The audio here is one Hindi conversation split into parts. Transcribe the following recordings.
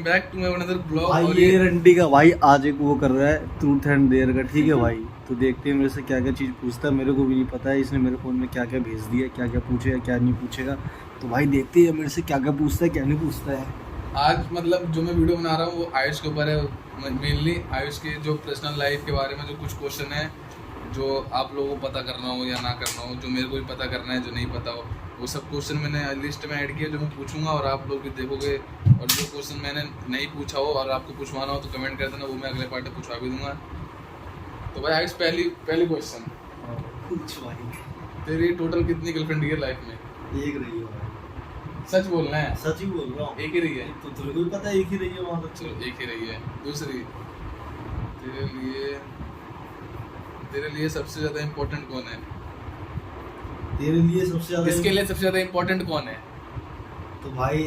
Back to my another blog. भाई ये रंडी का भाई आज एक वो कर रहा है ट्रूथ एंड डेयर का, ठीक है भाई। तो देखते हैं मेरे से क्या क्या चीज़ पूछता है, मेरे को भी नहीं पता है इसने मेरे फ़ोन में क्या क्या भेज दिया, क्या क्या पूछेगा क्या नहीं पूछेगा। तो भाई देखते हैं मेरे से क्या क्या पूछता है क्या नहीं पूछता है। आज मतलब जो मैं वीडियो बना रहा हूँ वो आयुष के ऊपर है, मेनली आयुष के जो पर्सनल लाइफ के बारे में जो कुछ क्वेश्चन है जो आप लोगों को पता करना हो या ना करना हो, जो मेरे को भी पता करना है, जो नहीं पता हो, वो सब क्वेश्चन मैंने लिस्ट में ऐड किया जो मैं पूछूंगा और आप लोग भी देखोगे। और जो क्वेश्चन मैंने नहीं पूछा हो और आपको पूछवाना हो तो कमेंट कर देना, वो मैं अगले पार्ट में पूछवा भी दूंगा। तो भाई आयुष पहली क्वेश्चन, कुछ भाई तेरी टोटल कितनी गर्लफ्रेंड है लाइफ में? एक रही है भाई, सच बोलना है? सच ही बोल रहा हूँ। एक ही रही है? तो तेरे को भी पता है एक ही रही है वहाँ तक। चलो एक ही रही है। दूसरी, तेरे लिए सबसे ज्यादा इम्पोर्टेंट कौन है? तेरे लिए सबसे ज्यादा इसके लिए सबसे ज्यादा इम्पोर्टेंट कौन है? तो भाई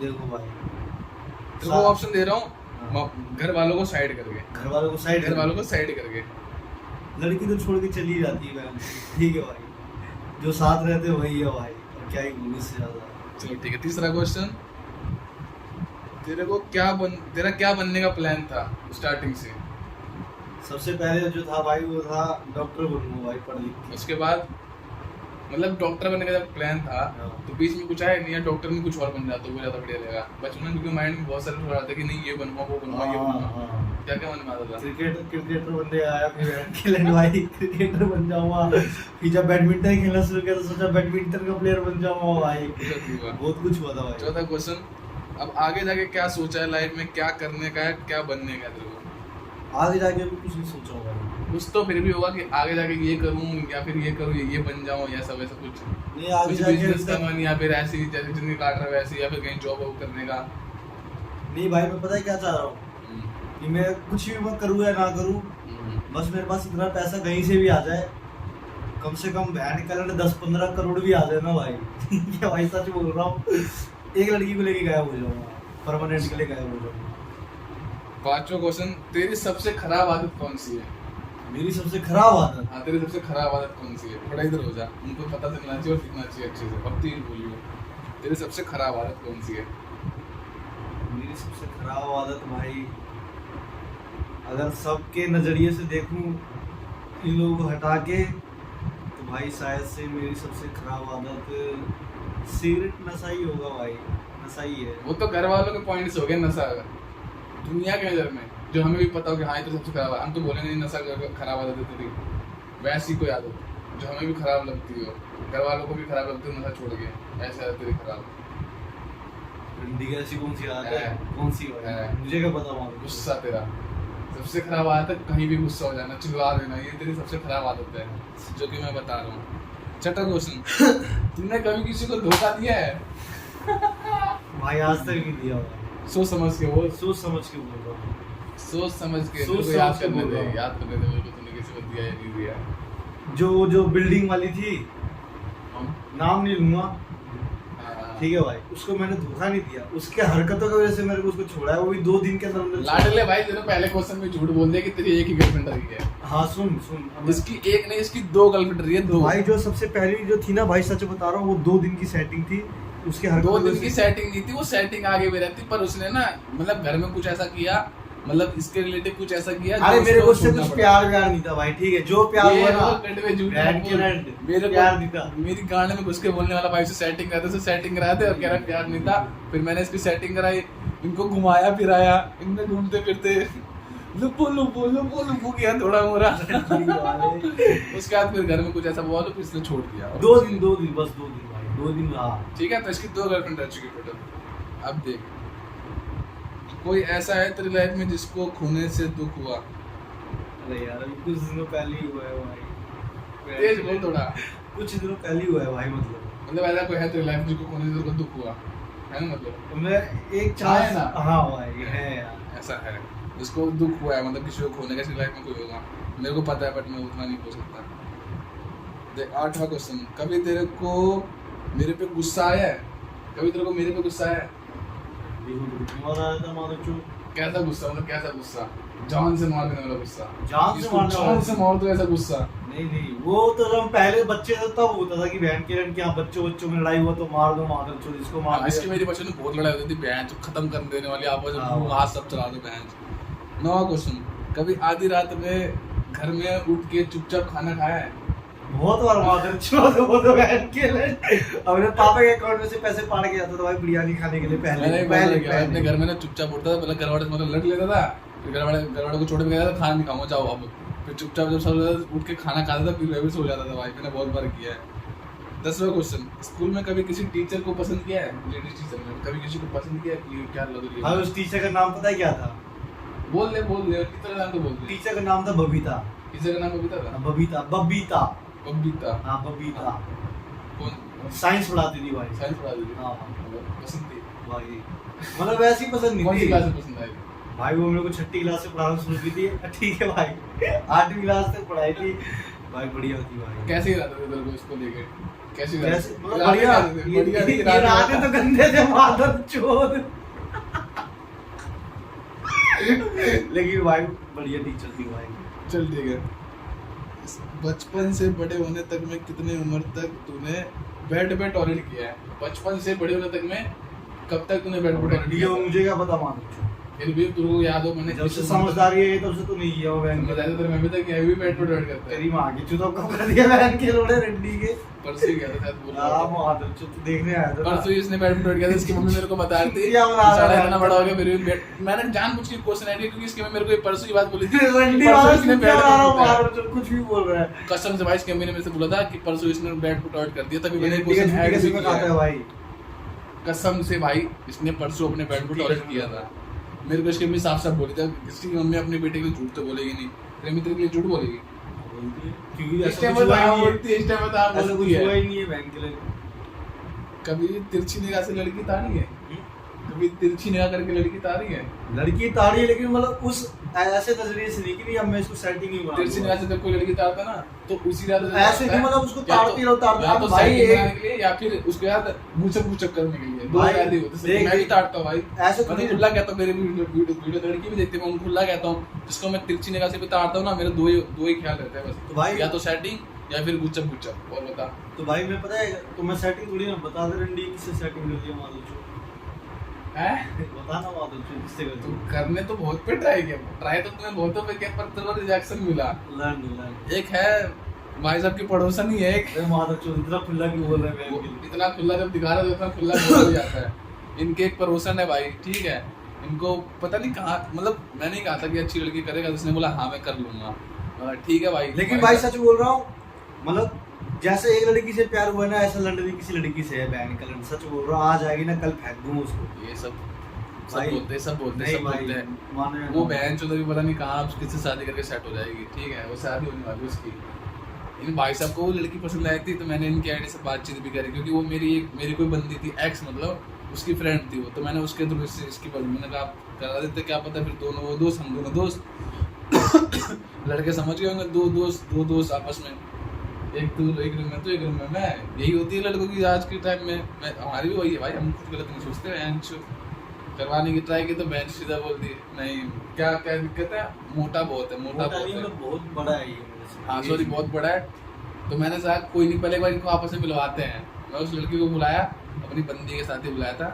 देखो भाई, तेरे को ऑप्शन दे रहा हूँ, घर वालों को साइड करके, घर वालों को साइड करके। लड़की तो छोड़ के चली जाती है बहन, ठीक है भाई, जो साथ रहते हैं वही है भाई, और क्या ही बोलूं इससे ज्यादा। चलो ठीक है। तीसरा क्वेश्चन, तेरा क्या बनने का प्लान था स्टार्टिंग से? सबसे पहले जो था भाई वो था डॉक्टर बनूंगा भाई, पढ़ लिख के। उसके बाद मतलब डॉक्टर बनने का जब प्लान था तो बीच में कुछ आया नहीं है, डॉक्टर में कुछ और बन जाता वो ज्यादा बढ़िया लगेगा। बचपन में क्योंकि माइंड में बहुत सारे थोड़ा आता है कि नहीं ये बनूंगा वो बनूंगा ये बनूंगा। क्या क्या मन में आता था? क्रिकेटर बनने आया, फिर खेलने भाई क्रिकेटर बन जाऊंगा, फिर जब बैडमिंटन खेलना शुरू किया तो सोचा बैडमिंटन का प्लेयर बन जाऊंगा भाई, बहुत कुछ हुआ था भाई। चौथा क्वेश्चन, अब आगे जाके क्या सोचा है लाइफ में, क्या करने का है, क्या बनने का है तेरे को? आगे जाके भी कुछ नहीं सोचा होगा, कुछ तो फिर भी होगा कि आगे जाके ये करूं या फिर ये करूं, ये बन जाऊं या सब ऐसा कुछ नहीं। आगे कुछ जाके बिजनेस का मन या फिर ऐसी जैसे जिंदगी काट रहा है वैसी, या फिर कहीं जॉब करने का? नहीं भाई, मैं पता है क्या चाह रहा हूँ कि मैं कुछ भी मैं करूँ या ना करूँ, बस मेरे पास इतना पैसा कहीं से भी आ जाए, कम से कम बैंड कैलेंडर 10-15 करोड़ भी आ जाए ना भाई क्या भाई सच बोल रहा हूँ, एक लड़की को लेके गायब हो जाऊंगा, परमानेंट के लिए गायब हो जाऊंगा। पांचवा क्वेश्चन, तेरी सबसे खराब आदत कौन सी है? मेरी सबसे खराब आदत? हाँ, तेरी सबसे खराब आदत कौन सी है? थोड़ा इधर हो जा, उनको पता चलना चाहिए और सीखना चाहिए अच्छे से। अब तीन बोलियो, तेरी सबसे खराब आदत कौन सी है? मेरी सबसे खराब आदत भाई, अगर सबके नजरिए से देखूं इन लोगों को हटा के, तो भाई शायद से मेरी सबसे खराब आदत सिगरेट नशा ही होगा भाई, नशा ही है। वो तो घर वालों के पॉइंट से हो गया नशा, दुनिया के नजर में जो हमें भी पता हो कि हाँ ये तो सबसे खराब है, हम तो बोलेंगे नहीं नशा खराब आदत है तेरी, वैसी कोई आदत जो हमें भी खराब लगती हो, घर वालों को भी खराब लगती हो, नशा छोड़ के, ऐसी आदत तेरी खराब। ऐसी कौन सी आदत है? कौन सी है? मुझे क्या पता वहाँ। गुस्सा तेरा सबसे खराब आदत है, कहीं भी गुस्सा हो जाना, चिल्ला देना, ये तेरी सबसे खराब आदत है जो कि मैं बता रहा हूँ। छठा क्वेश्चन, तुमने कभी किसी को धोखा दिया है? भाई आज तक नहीं दिया भाई। सोच समझ के बोल, सोच समझ के बोल रहा हूँ, सोच समझ के। याद करने दे मेरे को, तूने किसी को दिया या नहीं दिया। जो बिल्डिंग वाली थी, नाम नहीं लूंगा, ठीक है भाई, उसको मैंने धोखा नहीं दिया, उसके हरकतों की वजह से मेरे को उसको छोड़ा है, वो भी 2 दिन के अंदर। लाडले भाई तेरे पहले क्वेश्चन में झूठ बोल दिया कि तेरी एक ही गर्लफ्रेंड रही है। हाँ सुन, इसकी एक नहीं, इसकी 2 गर्लफ्रेंड रही है, 2 भाई। जो सबसे पहली जो थी ना भाई, सच बता रहा हूँ, वो 2 दिन की सेटिंग थी, उसके 2 दिन की सेटिंग नहीं थी, वो सेटिंग आगे भी रहती, पर उसने ना मतलब घर में कुछ ऐसा किया, मतलब इसके रिलेटिव कुछ ऐसा किया। अरे मेरे को उससे कुछ प्यार नहीं था भाई, ठीक है, जो प्यार हुआ ना मेरे प्यार नहीं था। मेरी गांड में घुस के बोलने वाला भाई से सेटिंग कराते, से सेटिंग कराते और कह रहा प्यार नहीं था। फिर मैंने इसकी सेटिंग कराई, इनको घुमाया फिराया, इनने घूमते फिरते लुपू किया थोड़ा मोरा उसके बाद फिर घर में कुछ ऐसा बोला तो इसने छोड़ दिया। 2 दिन बस 2 दिन भाई, 2 दिन। हाँ ठीक है, तो इसकी 2 गर्लफ्रेंड रह चुकी टोटल। अब देख, कोई ऐसा है तेरी लाइफ में जिसको खोने से दुख हुआ? अरे यार अभी कुछ दिनों पहले ही हुआ है भाई, तेज बोल थोड़ा। कुछ दिनों पहले ही हुआ है भाई, मतलब ऐसा कोई है तेरी लाइफ में जिसको खोने से तेरे को दुख हुआ है ना? मतलब मैं एक चाहे ना, हाँ भाई है यार, ऐसा है जिसको दुख हुआ है, मतलब किसी को खोने का इसकी लाइफ में कोई होगा, मेरे को पता है बट मैं उतना नहीं बोल सकता। देख 8वां क्वेश्चन, कभी तेरे को मेरे पे गुस्सा आया है? कभी तेरे को मेरे पे गुस्सा आया है? कैसा गुस्सा, मतलब कैसा गुस्सा? जान से मार देने वाला गुस्सा? जान से मार दो ऐसा गुस्सा? नहीं वो तो जब हम पहले बच्चे थे तब होता था कि बहन के लड़के यहाँ बच्चों में लड़ाई हुआ तो मार दो मादर चोद इसको मार हाँ, इसकी दिया। मेरी बच्चों में बहुत लड़ाई होती थी, बहन जो खत्म कर देने वाली आपस में हाँ। मुंह हाथ सब चला दो बहन। नवा क्वेश्चन, कभी आधी रात में घर में उठ के चुपचाप खाना खाया है? बहुत बार मादर चोद वो तो बहन के लड़के अपने पापा के अकाउंट में से पैसे पाड़ के जाता था भाई बिरयानी खाने के लिए मैंने एक बार क्या अपने घर में ना चुपचाप उठता था, पहले घर वाले मतलब लड़ लेता था, फिर घर वाले को छोड़ के कहता था खाना नहीं खाऊंगा जाओ अब, फिर चुपचाप जब सब उठ के खाना खाता था फिर मैं भी सो जाता था भाई, मैंने बहुत बार किया है। 10वां क्वेश्चन, स्कूल में कभी किसी टीचर को पसंद किया है? लेडीज टीचर में कभी किसी को पसंद किया है कि क्या लग रही है? हाँ उस टीचर का नाम पता है क्या था? बोल दे टीचर का नाम तो बोल दे। टीचर का नाम था बबीता। टीचर का नाम बबीता था? बबीता बबीता बबीता। हाँ बबीता। कौन? साइंस पढ़ाती थी भाई। साइंस पढ़ा दी? हाँ पसंद थी भाई, मतलब वैसे ही पसंद कौन नहीं सी थी क्लास में पसंद आई? भाई। वो मेरे को 6ठी क्लास से पढ़ाना शुरू की थी, ठीक है भाई, 8वीं क्लास तक पढ़ाई थी भाई, बढ़िया होती भाई। कैसे रहते थे तेरे को इसको लेके? कैसे कैसे मतलब बढ़िया बढ़िया, बढ़िया ये रातें तो गंदे थे मादर चोद। लेकिन भाई बढ़िया टीचर थी भाई। चल ठीक है। बचपन से बड़े होने तक में कितने उम्र तक तूने बेड पे टॉयलेट किया है? बचपन से बड़े होने तक में कब तक तूने बेड पे टॉयलेट किया? मुझे क्या पता मादर, फिर भी तुमको याद हो मैंने जब से समझदारी है तब से तो नहीं किया वो बहन के। बताया तेरे मम्मी तक भी बेड पे टॉयलेट करता है। तेरी माँ की चुदो कब कर दिया बहन के लोड़े रंडी के। परसों ही गया था शायद बोल रहा हाँ था। मादर चोद तू देखने आया था ना। परसों ही इसने बेड पे टॉयलेट किया था, इसकी मम्मी मेरे को बता रही थी क्या बता रहा है? साला इतना बड़ा हो गया फिर भी बेड, मैंने जानबूझ के क्वेश्चन आई क्योंकि इसकी मम्मी मेरे को ये परसों की बात बोली थी रंडी परसों वाला इसने क्या बेड बता रहा हूँ पे मादर चोद, कुछ भी बोल रहा है। कसम से भाई इसकी मम्मी ने मेरे से बोला था कि परसों इसने बेड पे टॉयलेट कर दिया, तभी मैंने रंडी का क्वेश्चन झूठी ऐड कैसे भी में किया खाता है है। भाई। कसम से भाई इसने परसों अपने बेड पे टॉयलेट किया था। मेरे को इसकी मम्मी साफ साफ बोली था किसी की मम्मी अपने बेटे के लिए झूठ तो बोलेगी नहीं, तेरे मित्र के लिए झूठ बोलेगी? क्योंकि इस ऐसा टाइम कुछ हुआ ही बता नहीं है। बोलती है, इस टाइम बता ऐसा कुछ बोलती हुआ है। ही नहीं है बहन के लिए। कभी तिरछी निगाह से लड़की तारी है? कभी तिरछी निगाह करके लड़की तारी है? लड़की ताड़ी है लेकिन मतलब उस ऐसे नजरिए से नहीं कि नहीं अब मैं इसको सेटिंग ही बना तिरछी निगाह से जब कोई लड़की तारता ना तो उसी रात ऐसे नहीं मतलब उसको ताड़ती रहो ताड़ती या तो रहो भाई। सेटिंग एक बनाने के लिए या फिर उसके बाद मुचक करने के लिए, दो भाई, याद ही होते हैं। देख, मैं भी ताड़ता हूँ भाई, ऐसे तो मैं तो नहीं- खुला कहता हूँ, मेरे वीडियो लड़की भी देखती है, मैं खुला कहता हूँ जिसको मैं तिरछी निगाह से भी ताड़ता हूँ ना, मेरे दो ही ख्याल रहते हैं तो बस, भाई- या तो सेटिंग या फिर गुच्चप। और बता तो भाई मैं पता है तो मैं सेटिंग थोड़ी ना बता दे रंडी किससे सेटिंग कर दिया मादर चोद, है? बता ना मादर चोद किससे कर तू दिया। करने तो बहुत पे ट्राई किया, ट्राई तो तुम्हें बहुतों पे किया पर तेरा रिजेक्शन मिला। लर्न एक है भाई साहब की पड़ोसन ही है एक, अरे मादर चोद इतना खुला क्यों बोल रहा है वो बहन के लिए। इतना खुला जब दिखा रहा है तो इतना खुला बोल हो जाता है। इनके एक पड़ोसन है भाई, ठीक है, इनको पता नहीं कहाँ, मतलब मैंने ही कहा था कि अच्छी लड़की करेगा, तो उसने बोला हाँ मैं कर लूंगा। ठीक है भाई, लेकिन भाई सच बोल रहा हूँ, मतलब जैसे एक लड़की से प्यार हुआ ना ऐसा लंड भी किसी लड़की से है बहन का लंड। सच बोल रहा हूँ, आज आएगी ना कल फेंक दूँ उसको। ये सब भाई, बोलते हैं, सब बोलते हैं, नहीं सब भाई, बोलते हैं। माने वो बहन चौधरी पता नहीं कहाँ अब किससे शादी करके सेट हो जाएगी, ठीक है, वो शादी होने वाली है उसकी। इन भाई साहब को वो लड़की पसंद आई थी तो मैंने इनकी आईडी से बातचीत भी करी, क्योंकि वो मेरी कोई बंदी थी, एक्स मतलब उसकी फ्रेंड थी वो, तो मैंने उसके थ्रू से इसकी बात, मैंने कहा आप करा देते क्या पता फिर दोनों वो दोस्त हम दोनों दोस्त लड़के समझ गए होंगे, दो दोस्त आपस में, एक तू एक रूम में तो एक रूम में मैं, यही होती है लड़कों की आज के टाइम में। मैं हमारी भी वही है भाई, हम खुद गलत नहीं सोचते हैं। करवाने की ट्राई की तो बहन सीधा बोल दी नहीं, क्या क्या दिक्कत है, मोटा बहुत है, मोटा बहुत है, बहुत बड़ा है ये मेरे से। हाँ सॉरी बहुत बड़ा है। तो मैंने कहा कोई नहीं, पहले एक बार इनको आपस में मिलवाते हैं। मैं उस लड़की को बुलाया, अपनी बंदी के साथ ही बुलाया था।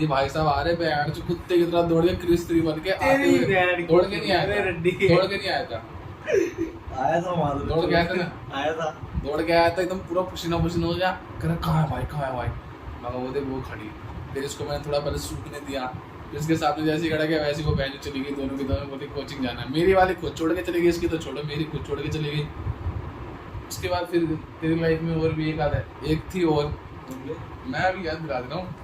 ये भाई साहब आ रहे बैठ जो कुत्ते की तरह दौड़ के क्रिस्त्री बन के आते तेरी हुए, बहन दौड़ के नहीं आया अरे था, रड्डी। दौड़ के नहीं आया था, आया था मादर दौड़ के आया था ना, आया था। दौड़ के आया था एकदम पूरा पसीना हो गया, कह रहा कहाँ है भाई, मगर वो देख वो खड़ी। फिर इसको मैंने थोड़ा पहले सूखने दिया, फिर इसके साथ में जैसे ही खड़ा गया वैसे वो बहन चली गई, दोनों की दोनों बोली कोचिंग जाना है। मेरी वाली खुद छोड़ के चली गई, इसकी तो छोड़ो, मेरी खुद छोड़ के चली गई। उसके बाद फिर तेरी लाइफ में और भी एक थी और मैं अभी याद दिला दे रहा हूँ।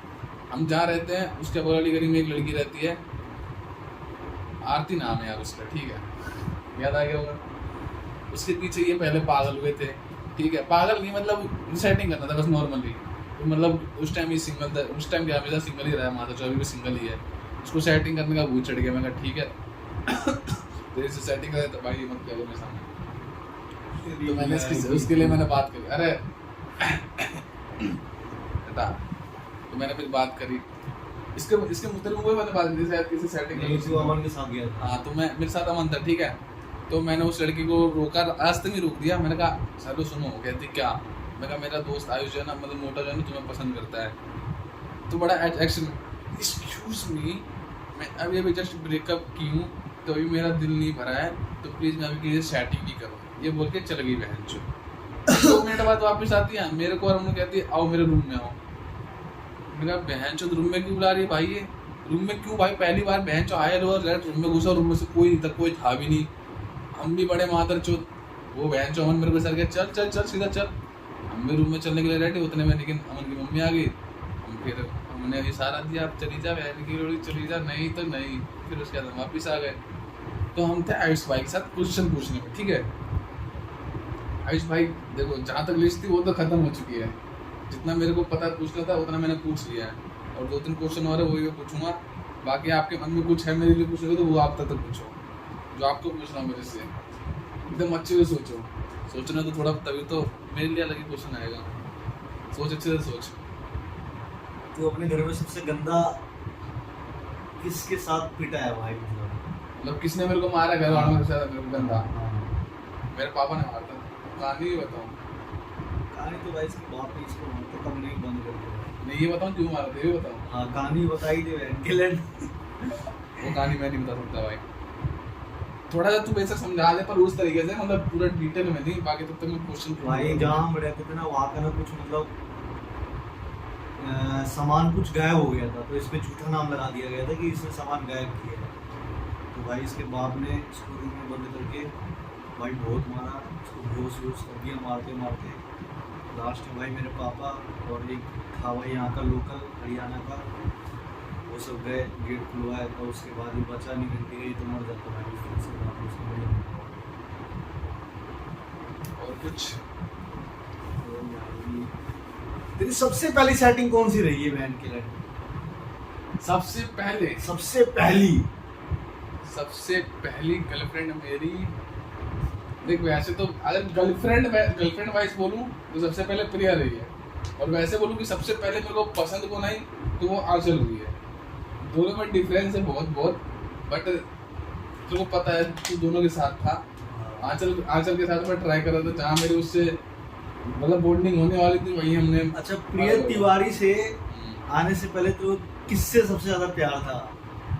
हम जहाँ रहते हैं उसके बगल गली में एक लड़की रहती है, आरती नाम है यार उसका, ठीक है, याद आ गया होगा। उसके पीछे ये पहले पागल हुए थे, ठीक है, पागल नहीं मतलब सेटिंग करना था बस नॉर्मली, तो मतलब उस टाइम ही सिंगल था, उस टाइम क्या हमेशा सिंगल ही रहा माता जो अभी भी सिंगल ही है। उसको सेटिंग करने का भूत चढ़ गया, मैं कहा ठीक है तेरे से सेटिंग करे तो भाई मत करो मेरे सामने। तो मैंने उसके लिए मैंने बात करी, अरे बेटा, तो मैंने फिर बात करी इसके मुद्दे में, मैंने बात की शायद किसी सेटिंग नहीं, तू अमन के साथ गया था। हाँ तो मैं मेरे साथ अमन था, ठीक है, तो मैंने उस लड़की को रोका, रास्ते में रोक दिया। मैंने कहा हेलो सुनो, कहती क्या? मैं कहा मेरा दोस्त आयुष जो है ना, मतलब मोटा जो है ना, तुम्हें पसंद करता है। तो बड़ा एक्शन, एक्सक्यूज मी, मैं अभी जस्ट ब्रेकअप की हूँ, तो अभी मेरा दिल नहीं भरा है, तो प्लीज़ मैं अभी किसी सेटिंग नहीं करूँ। ये बोल के चल गई बहन चो। 2 मिनट बाद वापस आती है मेरे को और उन्होंने कहती है आओ मेरे रूम में आओ। मैंने कहा बहन चो रूम में क्यों बुला रही है भाई? ये रूम में क्यों भाई? पहली बार बहन चो आए लोग रूम में घुसा, रूम में से कोई था भी नहीं। हम भी बड़े मादर चो, वो बहन चो अमन मेरे को सर गया चल चल चल सीधा चल। हम भी रूम में चलने के लिए रेडी उतने में, लेकिन अमन की मम्मी आ गई। हम फिर हमने इशारा दिया आप चली जा, बहन की लोड़ी चली जा, नहीं तो नहीं। फिर उसके बाद हम वापिस आ गए। तो हम थे आयुष भाई के साथ क्वेश्चन पूछने में, ठीक है। आयुष भाई देखो, जहाँ तक लिस्ट थी वो तो खत्म हो चुकी है। जितना मेरे को पता पूछना था उतना मैंने पूछ लिया है, और 2-3 क्वेश्चन और है वही मैं पूछूंगा। बाकी आपके मन में कुछ है मेरे लिए पूछोगे तो वो आप तक पूछो, जो आपको पूछना मेरे से एकदम अच्छे से सोचो। सोचना तो थोड़ा, तभी तो मेरे लिए अलग ही क्वेश्चन आएगा। सोच अच्छे से सोच। तो अपने घर में सबसे गंदा किसके साथ पिटा है भाई? मतलब किसने मेरे को मारा घर वालों के साथ? मेरे को गंदा मेरे पापा ने मारा था। कहानी बताऊँ? कहानी तो भाई इसकी बात नहीं, इसको तो कम नहीं बंद कर दो। नहीं ये बताऊँ क्यों मारा था, ये बताऊँ? हाँ कहानी बताई दे इंग्लैंड। वो कहानी मैं नहीं बता सकता भाई। थोड़ा सा तू बेसिक समझा दे, पर उस तरीके से, मतलब पूरा डिटेल में नहीं। बाकी तब तक मैं क्वेश्चन भाई जहाँ हम रहते थे ना, वहाँ का ना कुछ मतलब सामान कुछ गायब हो गया था, तो इस पे झूठा नाम लगा दिया गया था कि इसने सामान गायब किया है। तो भाई इसके बाप ने इसको रूम में बंद करके भाई बहुत मारा, इसको बेहोश कर दिया मारते मारते। लास्ट में भाई मेरे पापा और एक था भाई यहाँ का लोकल हरियाणा का, वो सब गए, गेट खुलवाया। तो उसके बाद भी बचा नहीं, घंटी गई तो मर जाता भाई। उसके बाद उसको और कुछ। तेरी सबसे पहली सेटिंग कौन सी रही है बहन के लड़के? सबसे पहले सबसे पहली गर्लफ्रेंड मेरी, देख वैसे तो अगर गर्लफ्रेंड वाइज बोलूं तो सबसे पहले प्रिया रही है, और वैसे बोलूं कि सबसे पहले मेरे को पसंद को नहीं तो वो आंचल हुई है। दोनों में डिफरेंस है बहुत, बट तुमको पता है तू दोनों के साथ था। आंचल के साथ मैं ट्राई कर रहा था, जहाँ मेरी उससे मतलब बॉन्डिंग होने वाली थी वही हमने। अच्छा, प्रिया तिवारी से आने से पहले तो किससे सबसे ज्यादा प्यार था?